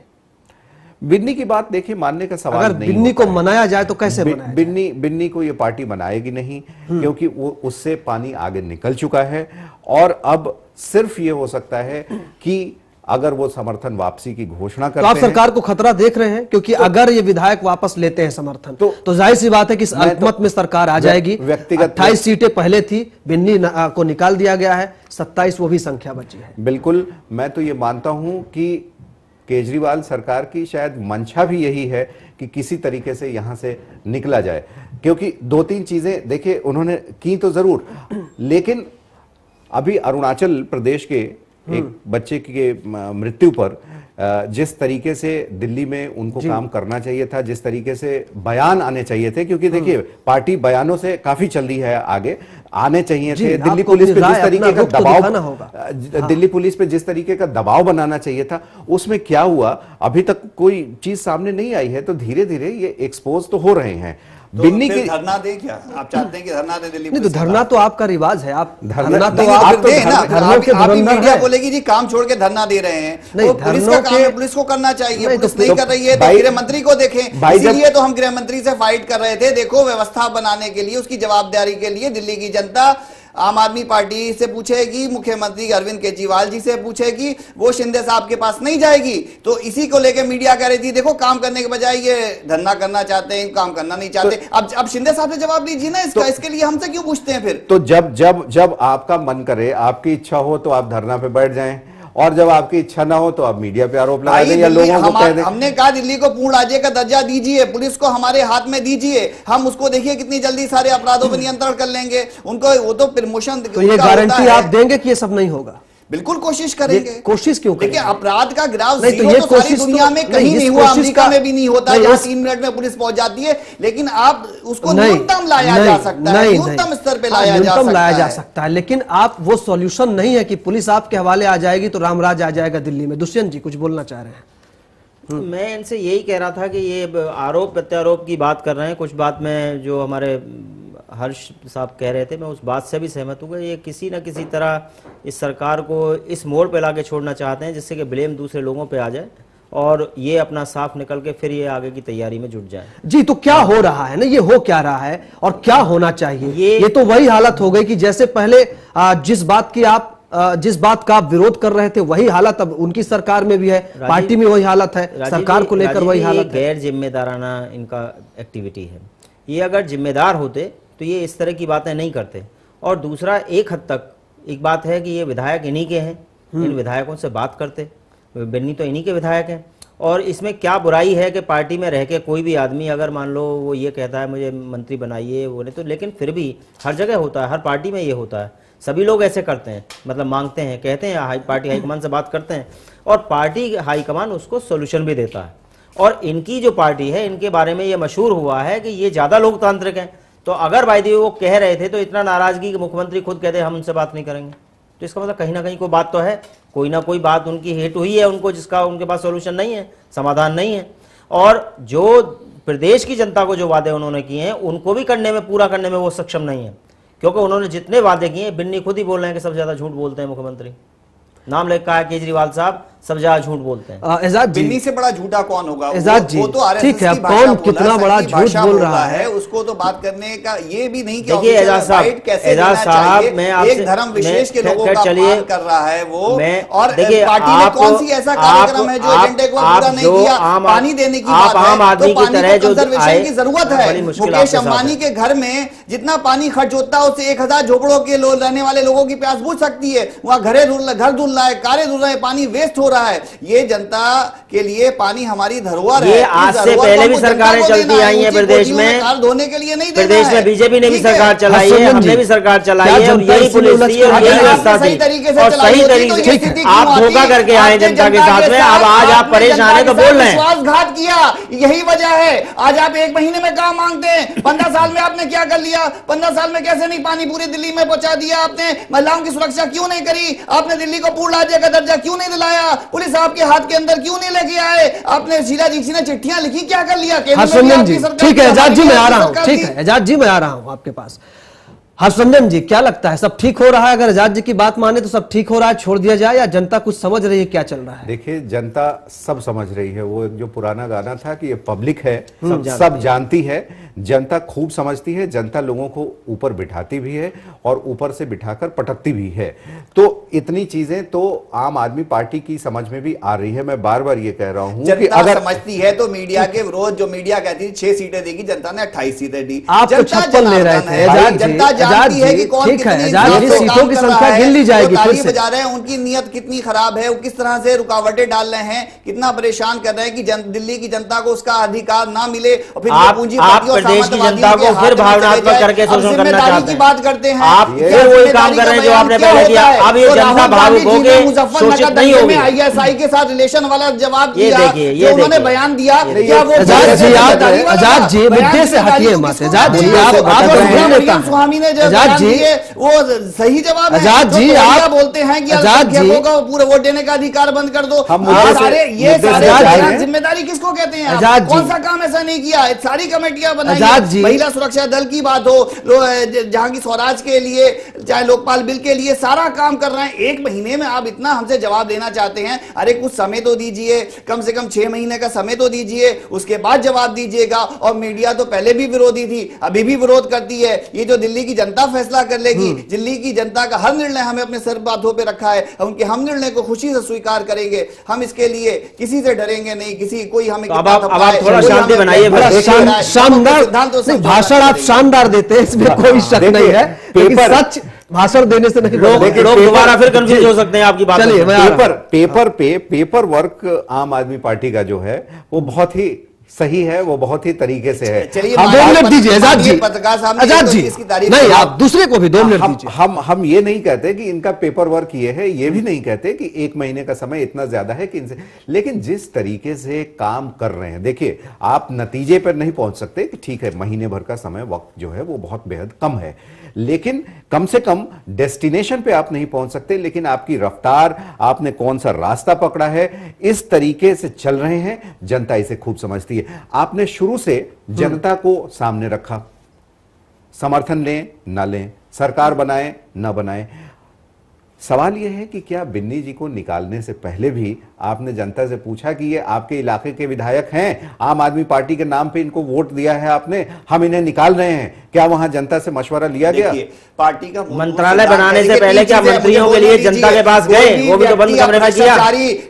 बिन्नी की बात देखिए मानने का सवाल अगर नहीं। बिन्नी को मनाया जाए तो कैसे मनाया जाए? बिन्नी को ये पार्टी बनाएगी नहीं, क्योंकि वो उससे पानी आगे निकल चुका है। और अब सिर्फ ये हो सकता है कि अगर वो समर्थन वापसी की घोषणा करते हैं, तो आप सरकार को खतरा देख रहे हैं? क्योंकि अगर ये विधायक वापस लेते हैं समर्थन तो जाहिर सी बात है कि इस अल्पमत में सरकार आ जाएगी। व्यक्तिगत 28 सीटें पहले थी, बिन्नी को निकाल दिया गया है, 27 वो भी संख्या बची है। बिल्कुल, मैं तो ये मानता हूं कि केजरीवाल सरकार की शायद मंशा भी यही है कि किसी तरीके से यहां से निकला जाए, क्योंकि 2-3 चीजें देखिए उन्होंने की तो जरूर, लेकिन अभी अरुणाचल प्रदेश के एक बच्चे के मृत्यु पर जिस तरीके से दिल्ली में उनको काम करना चाहिए था, जिस तरीके से बयान आने चाहिए थे, क्योंकि देखिए पार्टी बयानों से काफी चल रही है, आगे आने चाहिए थे। दिल्ली पुलिस पे जिस तरीके का दबाव, दिल्ली पुलिस पे जिस तरीके का दबाव बनाना चाहिए था, उसमें क्या हुआ अभी तक कोई चीज सामने नहीं आई है। तो धीरे धीरे ये एक्सपोज तो हो रहे हैं। तो बिन्नी की धरना दे, क्या आप चाहते हैं कि धरना दे दिल्ली? नहीं, तो धरना तो आपका रिवाज है, आप धरना तो आप दे ना। मीडिया बोलेगी जी काम छोड़ के धरना दे रहे हैं, तो पुलिस का काम है, पुलिस को करना चाहिए, पुलिस नहीं कर रही है तो गृह मंत्री को देखें। इसीलिए तो हम गृह मंत्री से फाइट कर रहे थे। देखो, व्यवस्था बनाने के लिए, उसकी जवाबदारी के लिए दिल्ली की जनता आम आदमी पार्टी से पूछेगी, मुख्यमंत्री अरविंद केजरीवाल जी से पूछेगी, वो शिंदे साहब के पास नहीं जाएगी। तो इसी को लेकर मीडिया कह रही थी देखो काम करने के बजाय ये धरना करना चाहते हैं, काम करना नहीं चाहते। तो अब शिंदे साहब से जवाब दीजिए ना इसका, इसके लिए हमसे क्यों पूछते हैं फिर? तो जब आपका मन करे, आपकी इच्छा हो तो आप धरना पे बैठ जाएं, और जब आपकी इच्छा ना हो तो आप मीडिया पे आरोप लगा दें या लोगों को कह दें। हमने कहा दिल्ली को पूर्ण राज्य का दर्जा दीजिए, पुलिस को हमारे हाथ में दीजिए, हम उसको देखिए कितनी जल्दी सारे अपराधों पर नियंत्रण कर लेंगे। उनको वो तो प्रमोशन, तो ये गारंटी आप देंगे कि ये सब नहीं होगा? बिल्कुल कोशिश करेंगे। कोशिश क्यों करेंगे? देखिए, अपराध का ग्राफ नहीं, जीरो तो सारी दुनिया में कहीं नहीं हुआ, अमेरिका में भी नहीं होता, जहां 3 मिनट में पुलिस पहुंच जाती है। लेकिन आप उसको न्यूनतम लाया जा सकता है, न्यूनतम स्तर पे लाया जा सकता है। लेकिन आप वो सॉल्यूशन नहीं है कि पुलिस आपके हवाले आ जाएगी तो रामराज आ जाएगा दिल्ली में। दुष्यंत जी कुछ बोलना चाह रहे हैं? मैं इनसे यही कह रहा था कि ये आरोप प्रत्यारोप की बात कर रहे हैं। कुछ बात में जो हमारे हर्ष साहब कह रहे थे, मैं उस बात से भी सहमत हूँ। ये किसी न किसी तरह इस सरकार को इस मोड़ पे लाके छोड़ना चाहते हैं जिससे कि ब्लेम दूसरे लोगों पे आ जाए और ये अपना साफ निकल के फिर ये आगे की तैयारी में जुट जाए। जी, तो क्या हो रहा है ना, ये हो क्या रहा है और क्या होना चाहिए? ये तो वही हालत हो गई कि जैसे पहले जिस बात का आप विरोध कर रहे थे वही हालत अब उनकी सरकार में भी है, पार्टी में वही हालत है, सरकार को लेकर वही हालत है। गैर जिम्मेदाराना इनका एक्टिविटी है। ये अगर जिम्मेदार होते तो ये इस तरह की बातें नहीं करते। और दूसरा, एक हद तक एक बात है कि ये विधायक इन्हीं के हैं, इन विधायकों से बात करते, बिन्नी तो इन्हीं के विधायक हैं। और इसमें क्या बुराई है कि पार्टी में रह के कोई भी आदमी अगर मान लो वो ये कहता है मुझे मंत्री बनाइए वो नहीं, तो लेकिन फिर भी हर जगह होता है, हर पार्टी में ये होता है, सभी लोग ऐसे करते हैं, मतलब मांगते हैं, कहते हैं, पार्टी हाईकमान से बात करते हैं और पार्टी हाईकमान उसको सोल्यूशन भी देता है। और इनकी जो पार्टी है, इनके बारे में ये मशहूर हुआ है कि ये ज़्यादा लोकतांत्रिक हैं। तो अगर भाई वो कह रहे थे तो इतना नाराज़गी कि मुख्यमंत्री खुद कहते हैं हम उनसे बात नहीं करेंगे, तो इसका मतलब कहीं ना कहीं कोई बात तो है, कोई ना कोई बात उनकी हिट हुई है उनको, जिसका उनके पास सोल्यूशन नहीं है, समाधान नहीं है। और जो प्रदेश की जनता को जो वादे उन्होंने किए हैं उनको भी करने में, पूरा करने में वो सक्षम नहीं है, क्योंकि उन्होंने जितने वादे किए हैं, बिन्नी खुद ही बोल रहे हैं कि सबसे ज़्यादा झूठ बोलते हैं मुख्यमंत्री, नाम लेकर कहा है केजरीवाल साहब सब जगह झूठ बोलते हैं। एजाज जी, बिन्नी से बड़ा झूठा कौन होगा? एजाज जी, वो तो ठीक है, कौन कितना बड़ा झूठ बोल रहा है उसको तो बात करने का ये भी नहीं। देखिए एजाज साहब, मैं आपसे एक धर्म विशेष के लोगों का अपमान कर रहा है वो, और देखिए पार्टी ने कौन सी ऐसा कार्यक्रम है जो एजेंडे को पूरा नहीं किया? पानी देने की बात है तो पानी को कंजर्वेशन की जरूरत है। मुकेश अंबानी के घर में जितना पानी खर्च होता है उससे 1000 झोपड़ों के रहने वाले लोगों की प्यास बुझ सकती है। वहां घर धुल रहा है, कारें धुल रहे हैं, पानी वेस्ट हो रहा है। ये जनता के लिए पानी हमारी धरोहर है। आज से पहले भी सरकारें चलती आई हैं प्रदेश में, कार धोने के लिए नहीं, प्रदेश में बीजेपी ने भी सरकार चलाई है, हमने भी सरकार चलाई है, और यही पुलिस थी और यही व्यवस्था थी, और सही तरीके से आप धोखा करके आए जनता के साथ में। अब आज आप परेशान है तो बोल रहे हैं विश्वासघात किया, यही वजह है। आज आप 1 महीने में काम मांगते हैं, 15 साल में आपने क्या कर लिया? 15 साल में कैसे नहीं पानी पूरी दिल्ली में पहुंचा दिया आपने? महिलाओं की सुरक्षा क्यों नहीं करी आपने? दिल्ली को पूर्ण राज्य का दर्जा क्यों नहीं दिलाया? पुलिस आपके हाथ के अंदर क्यों नहीं लेके आए? आपने शीला दीक्षित ने चिट्ठियां लिखी, क्या कर लिया? हर्षवर्धन जी, ठीक है एजाज जी, मैं आ रहा हूं, ठीक है एजाज जी, मैं आ रहा हूं आपके पास। हर्षवर्धन जी, क्या लगता है सब ठीक हो रहा है? अगर एजाज जी की बात माने तो सब ठीक हो रहा है, छोड़ दिया जाए, या जनता कुछ समझ रही है क्या चल रहा है? देखिए, जनता सब समझ रही है। वो जो पुराना गाना था कि ये पब्लिक है, सब जानती है, जनता खूब समझती है, जनता लोगों को ऊपर बिठाती भी है और ऊपर से बिठाकर पटकती भी है। तो इतनी चीजें तो आम आदमी पार्टी की समझ में भी आ रही है। मैं बार बार ये कह रहा हूं कि अगर समझती है तो मीडिया के विरोध, जो मीडिया कहती थी 6 सीटें देगी, जनता ने 28 सीटें दी। आप तो 56 ले रहे थे जनता जानती है कि कौन कितनी सीटों की संख्या गिन ली जाएगी। ताली बजा रहे हैं, उनकी नीयत कितनी खराब है, वो किस तरह से रुकावटें डाल रहे हैं, कितना परेशान कर रहे हैं कि दिल्ली की जनता को उसका अधिकार ना मिले, और फिर पूंजीपतियों देश की जनता को फिर भावनात्मक करके शोषण करना चाहते हैं। बात करते हैं आप फिर वही काम कर रहे हैं जो आपने पहले किया। अब ये जनता भावुक होगी, शोषित नहीं होगी। ISI के साथ रिलेशन वाला जवाब दिया, ये उन्होंने बयान दिया। आजाद जी, मुद्दे से हटिए मत। आजाद जी, आप स्वामी ने जो बयान दिए वो सही जवाब है। आजाद जी, आप बोलते हैं कि अल्पसंख्यकों को पूरे वोट देने का अधिकार बंद कर दो। ये सारे जिम्मेदारी किसको कहते हैं? कौन सा काम ऐसा नहीं किया? सारी कमेटियां बनाई, महिला सुरक्षा दल की बात हो, जहां की स्वराज के लिए, चाहे लोकपाल बिल के लिए, सारा काम कर रहे हैं। 1 महीने में आप इतना हमसे जवाब देना चाहते हैं? अरे कुछ समय तो दीजिए, कम से कम 6 महीने का समय तो दीजिए, उसके बाद जवाब दीजिएगा। और मीडिया तो पहले भी विरोधी थी, अभी भी विरोध करती है। ये जो दिल्ली की जनता फैसला कर लेगी, दिल्ली की जनता का हर निर्णय हमें अपने सर बातों पे रखा है, उनके हम निर्णय को खुशी से स्वीकार करेंगे। हम इसके लिए किसी से डरेंगे नहीं, किसी कोई हमें थोड़ा शांति बनाइए। शानदार भाषण आप शानदार देते हैं, इसमें कोई शक नहीं है, लेकिन सच भाषण देने से नहीं, लोग दोबारा फिर कंफ्यूज हो सकते हैं आपकी बात। चलिए, पेपर वर्क आम आदमी पार्टी का जो है वो बहुत ही सही है, वो बहुत ही तरीके से है। चलिए, 2 मिनट दीजिए आजाद जी, आजाद जी, नहीं आप दूसरे को भी 2 मिनट दीजिए। हम ये नहीं कहते कि इनका पेपर वर्क ये है, ये भी नहीं कहते कि 1 महीने का समय इतना ज्यादा है कि इनसे, लेकिन जिस तरीके से काम कर रहे हैं, देखिए आप नतीजे पर नहीं पहुंच सकते कि ठीक है महीने भर का समय, वक्त जो है वो बहुत बेहद कम है, लेकिन कम से कम डेस्टिनेशन पे आप नहीं पहुंच सकते। लेकिन आपकी रफ्तार, आपने कौन सा रास्ता पकड़ा है, इस तरीके से चल रहे हैं, जनता इसे खूब समझती है। आपने शुरू से जनता को सामने रखा, समर्थन लें ना लें, सरकार बनाए ना बनाए। सवाल यह है कि क्या बिन्नी जी को निकालने से पहले भी आपने जनता से पूछा कि ये आपके इलाके के विधायक हैं, आम आदमी पार्टी के नाम पे इनको वोट दिया है आपने, हम इन्हें निकाल रहे हैं, क्या वहां जनता से मशवरा लिया गया? पार्टी का मंत्रालय बनाने से पहले क्या मंत्रियों के लिए जनता के पास गए? वो भी तो बंद कमरे में किया।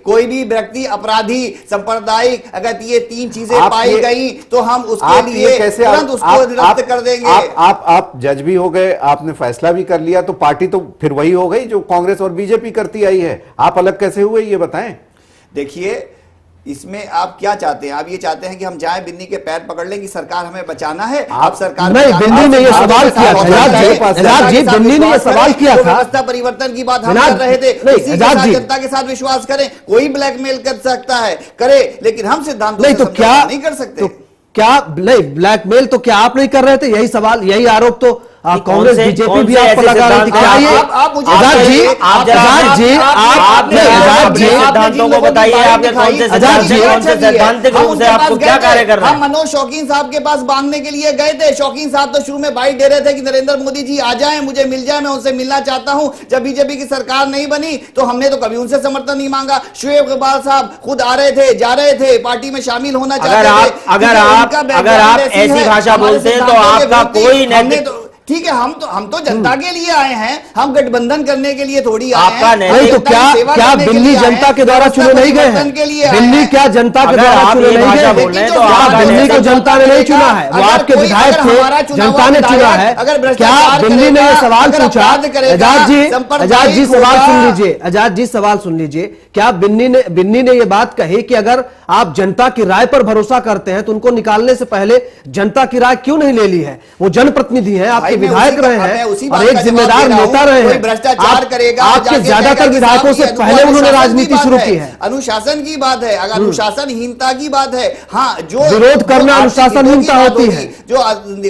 कोई भी व्यक्ति अपराधी, सांप्रदायिक, अगर ये 3 चीजें पाई गई तो हम उसके लिए तुरंत उसको रद्द कर देंगे। आप जज भी हो गए, आपने फैसला भी कर लिया, तो पार्टी तो फिर वही हो गई जो कांग्रेस और बीजेपी करती आई है। आप अलग कैसे हुए ये बताएं। देखिए, इसमें आप क्या चाहते हैं? आप ये चाहते हैं कि हम जाएं बिन्नी के पैर पकड़ लें कि सरकार हमें बचाना है? आप सरकार नहीं, बिन्नी ने ये सवाल किया था। आजाद जी, बिन्नी ने ये सवाल किया था। व्यवस्था परिवर्तन की बात हम कर रहे थे, इसी के साथ जनता के साथ विश्वास करें। कोई ब्लैकमेल कर सकता है, करे, लेकिन हम सिद्धांतों नहीं तो क्या नहीं कर सकते। क्या नहीं, ब्लैकमेल तो क्या आप नहीं कर रहे थे? यही सवाल, यही आरोप तो कांग्रेस बीजेपी भी आप पर लगा रही थी। क्या ये सिद्धांतों को बताइए, आपके कौन से सैद्धांतिक रूप से आपको क्या कार्य कर रहे हैं? हम मनोज शौकीन साहब के पास मांगने के लिए गए थे। शौकीन साहब तो शुरू में बाइट दे रहे थे कि नरेंद्र मोदी जी आ जाएं, मुझे मिल जाए, मैं उनसे मिलना चाहता हूं। जब बीजेपी की सरकार नहीं बनी तो हमने तो कभी उनसे समर्थन नहीं मांगा। शोएब इकबाल साहब खुद आ रहे थे, जा रहे थे, पार्टी में शामिल होना चाहते थे। अगर आप ऐसी भाषा बोलते हैं तो आपका कोई नैतिक, ठीक है, हम तो जनता के लिए आए हैं, हम गठबंधन करने के लिए थोड़ी आए हैं। नहीं तो क्या बिन्नी जनता के द्वारा चुने नहीं गए हैं? बिन्नी क्या जनता के द्वारा चुने नहीं गए? तो बिन्नी को जनता ने नहीं चुना है, वो आपके विधायक थे, जनता ने चुना है। क्या बिन्नी ने ये सवाल पूछा? आजाद जी सवाल सुन लीजिए, आजाद जी सवाल सुन लीजिए। क्या बिन्नी ने ये बात कही कि अगर आप जनता की राय पर भरोसा करते हैं तो उनको निकालने से पहले जनता की राय क्यों नहीं ले ली है? वो जनप्रतिनिधि है, आपके विधायक रहे हैं और एक जिम्मेदार नेता रहे हैं। भ्रष्टाचार करेगा, आपके ज्यादातर विधायकों से पहले उन्होंने राजनीति शुरू की है। अनुशासन की बात है, अगर अनुशासनहीनता की बात है, हाँ, जो विरोध करना अनुशासनहीनता होती है। जो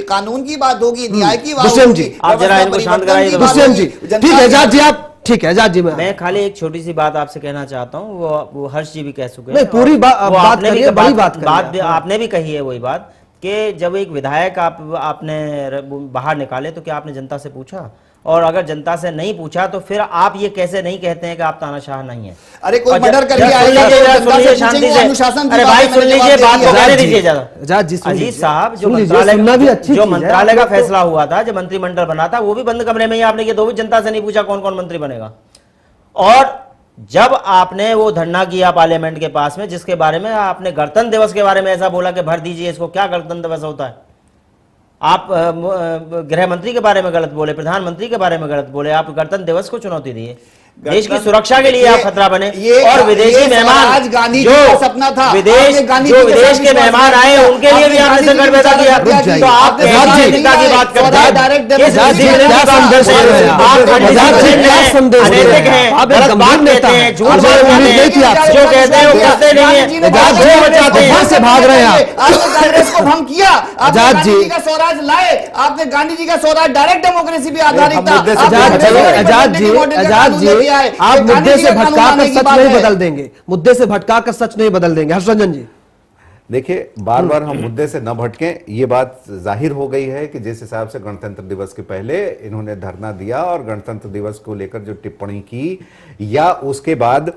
कानून की बात होगी, न्याय की बात दुष्यंत जी, आप जरा इनको शांत कराइए। दुष्यंत जी, ठीक है आजाद जी, आप ठीक है आजाद जी। मैं खाली एक छोटी सी बात आपसे कहना चाहता हूँ, वो हर्ष जी भी कह चुके हैं। नहीं, पूरी बात करिए, बड़ी बात आपने भी कही है वही बात कि जब एक विधायक आपने बाहर निकाले तो क्या आपने जनता से पूछा? और अगर जनता से नहीं पूछा तो फिर आप ये कैसे नहीं कहते हैं कि आप तानाशाह नहीं है? अरे कोई मर्डर करके आएगा, शांति से, अरे भाई सुन लीजिए, बात को कहने दीजिए जरा। अजीत साहब, जो मंत्रालय का फैसला हुआ था, जो मंत्रिमंडल बना था, वो भी बंद कमरे में ही आपने किया, तो भी जनता से नहीं पूछा कौन कौन मंत्री बनेगा। और जब आपने वो धरना किया पार्लियामेंट के पास में, जिसके बारे में आपने गणतंत्र दिवस के बारे में ऐसा बोला कि भर दीजिए इसको, क्या गणतंत्र दिवस होता है? आप गृह मंत्री के बारे में गलत बोले, प्रधानमंत्री के बारे में गलत बोले, आप गणतंत्र दिवस को चुनौती दिए। देश की सुरक्षा के लिए आप खतरा बने। और विदेशी मेहमान जो सपना था, विदेश के मेहमान आए उनके लिए भी आपने संकट पैदा किया। तो आप नेता की बात करते हैं, अनैतिक है, गलत बात कहते हैं, झूठ बोलते हैं, जो कहते हैं वो करते नहीं है, बचाते हैं, से भाग रहे हैं। आपने कांग्रेस को भंग किया, आपने गांधी जी का स्वराज लाए, आपने गांधी जी का स्वराज डायरेक्ट डेमोक्रेसी पे आधारित था। आजाद जी, आप मुद्दे से भटकाकर सच नहीं बदल देंगे, मुद्दे से भटकाकर सच नहीं बदल देंगे। हर्षरंजन जी, देखिए, बार बार हम मुद्दे से न भटकें, ये बात जाहिर हो गई है कि जिस हिसाब से गणतंत्र दिवस के पहले इन्होंने धरना दिया और गणतंत्र दिवस को लेकर जो टिप्पणी की, या उसके बाद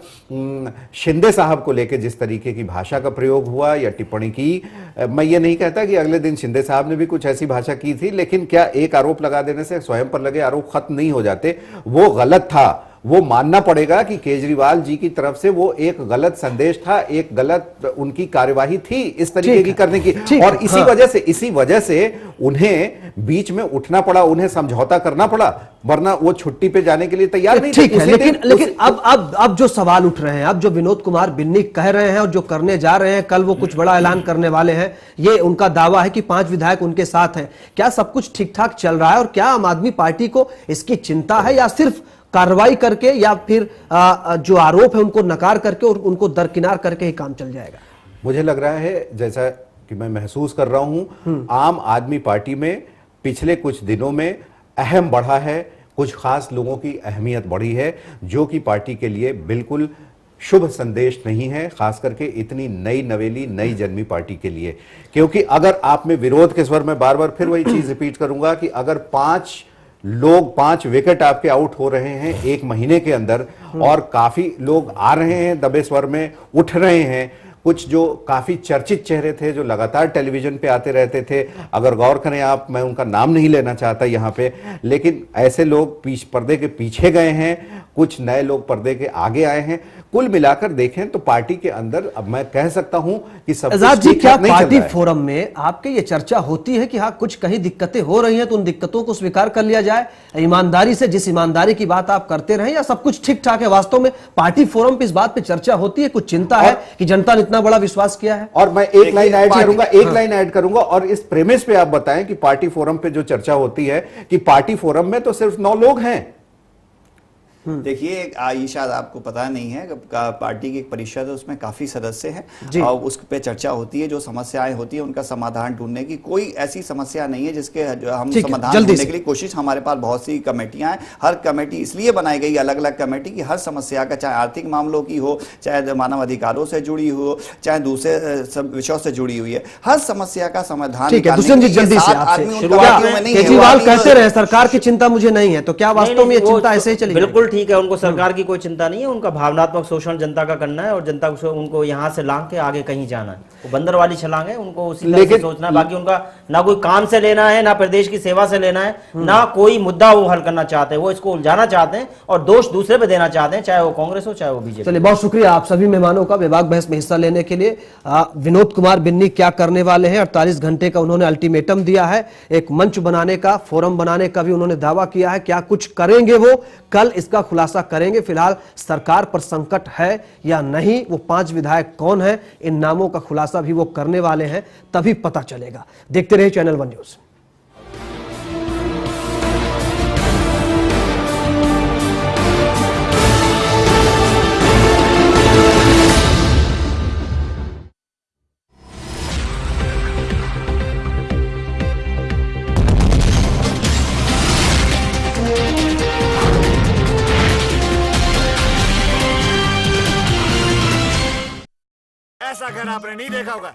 शिंदे साहब को लेकर जिस तरीके की भाषा का प्रयोग हुआ या टिप्पणी की, मैं ये नहीं कहता कि अगले दिन शिंदे साहब ने भी कुछ ऐसी भाषा की थी, लेकिन क्या एक आरोप लगा देने से स्वयं पर लगे आरोप खत्म नहीं हो जाते? वो गलत था, वो मानना पड़ेगा कि केजरीवाल जी की तरफ से वो एक गलत संदेश था, एक गलत उनकी कार्यवाही थी इस तरीके की करने की, और इसी वजह से उन्हें बीच में उठना पड़ा, उन्हें समझौता करना पड़ा, वरना वो छुट्टी पे जाने के लिए तैयार नहीं थे। ठीक है, लेकिन अब जो सवाल उठ रहे हैं, अब जो विनोद कुमार बिन्नी कह रहे हैं और जो करने जा रहे हैं, कल वो कुछ बड़ा ऐलान करने वाले हैं, ये उनका दावा है कि 5 विधायक उनके साथ हैं। क्या सब कुछ ठीक ठाक चल रहा है और क्या आम आदमी पार्टी को इसकी चिंता है, या सिर्फ कार्रवाई करके या फिर जो आरोप है उनको नकार करके और उनको दरकिनार करके ही काम चल जाएगा? मुझे लग रहा है, जैसा कि मैं महसूस कर रहा हूं, आम आदमी पार्टी में पिछले कुछ दिनों में अहम बढ़ा है, कुछ खास लोगों की अहमियत बढ़ी है, जो कि पार्टी के लिए बिल्कुल शुभ संदेश नहीं है, खास करके इतनी नई नवेली नई जन्मी पार्टी के लिए। क्योंकि अगर आप में विरोध के स्वर में बार बार फिर वही चीज रिपीट करूंगा कि अगर 5 लोग 5 विकेट आपके आउट हो रहे हैं 1 महीने के अंदर, और काफी लोग आ रहे हैं दबे स्वर में, उठ रहे हैं। कुछ जो काफी चर्चित चेहरे थे, जो लगातार टेलीविजन पे आते रहते थे, अगर गौर करें आप, मैं उनका नाम नहीं लेना चाहता यहाँ पे, लेकिन ऐसे लोग पर्दे के पीछे गए हैं, कुछ नए लोग पर्दे के आगे आए हैं। कुल मिलाकर देखें तो पार्टी के अंदर अब मैं कह सकता हूं कि सब आजाद जी, क्या पार्टी फोरम में आपके ये चर्चा होती है कि हाँ कुछ कहीं दिक्कतें हो रही हैं तो उन दिक्कतों को स्वीकार कर लिया जाए ईमानदारी से, जिस ईमानदारी की बात आप करते रहे, या सब कुछ ठीक ठाक है? वास्तव में पार्टी फोरम पे इस बात पे चर्चा होती है, कुछ चिंता है कि जनता ने इतना बड़ा विश्वास किया है? और मैं एक लाइन ऐड करूंगा और इस प्रेमिस पे आप बताएं कि पार्टी फोरम पे जो चर्चा होती है कि पार्टी फोरम में तो सिर्फ 9 लोग हैं। देखिए, ये शायद आपको पता नहीं है, पार्टी की एक परिषद है, उसमें काफी सदस्य हैं और उस पे चर्चा होती है, जो समस्याएं होती है उनका समाधान ढूंढने की। कोई ऐसी समस्या नहीं है जिसके हम समाधान ढूंढने के लिए कोशिश, हमारे पास बहुत सी कमेटियां हैं। हर कमेटी इसलिए बनाई गई, अलग अलग कमेटी, की हर समस्या का, चाहे आर्थिक मामलों की हो, चाहे मानव अधिकारों से जुड़ी हो, चाहे दूसरे सब विषयों से जुड़ी हुई है, हर समस्या का समाधान। केजरीवाल कहते रहे सरकार की चिंता मुझे नहीं है, तो क्या वास्तव में चिंता ऐसे ही चली? बिल्कुल ठीक है, उनको सरकार की कोई चिंता नहीं है, उनका भावनात्मक शोषण जनता का करना है और जनता को उनको यहाँ से लांग के आगे कहीं जाना है। वो बंदर वाली छलांग है, उनको उसी तरह से सोचना है। बाकी उनका ना कोई काम से लेना है, ना प्रदेश की सेवा से लेना है, ना कोई मुद्दा वो हल करना चाहते हैं। वो इसको उलझाना चाहते हैं और दोष दूसरे पे देना चाहते हैं, चाहे वो कांग्रेस हो चाहे वो बीजेपी। चलिए, बहुत शुक्रिया आप सभी मेहमानों का विभाग बहस में हिस्सा लेने के लिए। विनोद कुमार बिन्नी क्या करने वाले हैं? 48 घंटे का उन्होंने अल्टीमेटम दिया है, एक मंच बनाने का, फोरम बनाने का भी उन्होंने दावा किया है। क्या कुछ करेंगे वो, कल इसका खुलासा करेंगे। फिलहाल सरकार पर संकट है या नहीं, वो 5 विधायक कौन है, इन नामों का खुलासा भी वो करने वाले हैं, तभी पता चलेगा। देखते रहिए चैनल 1 न्यूज़। ऐसा घर आपने नहीं देखा होगा।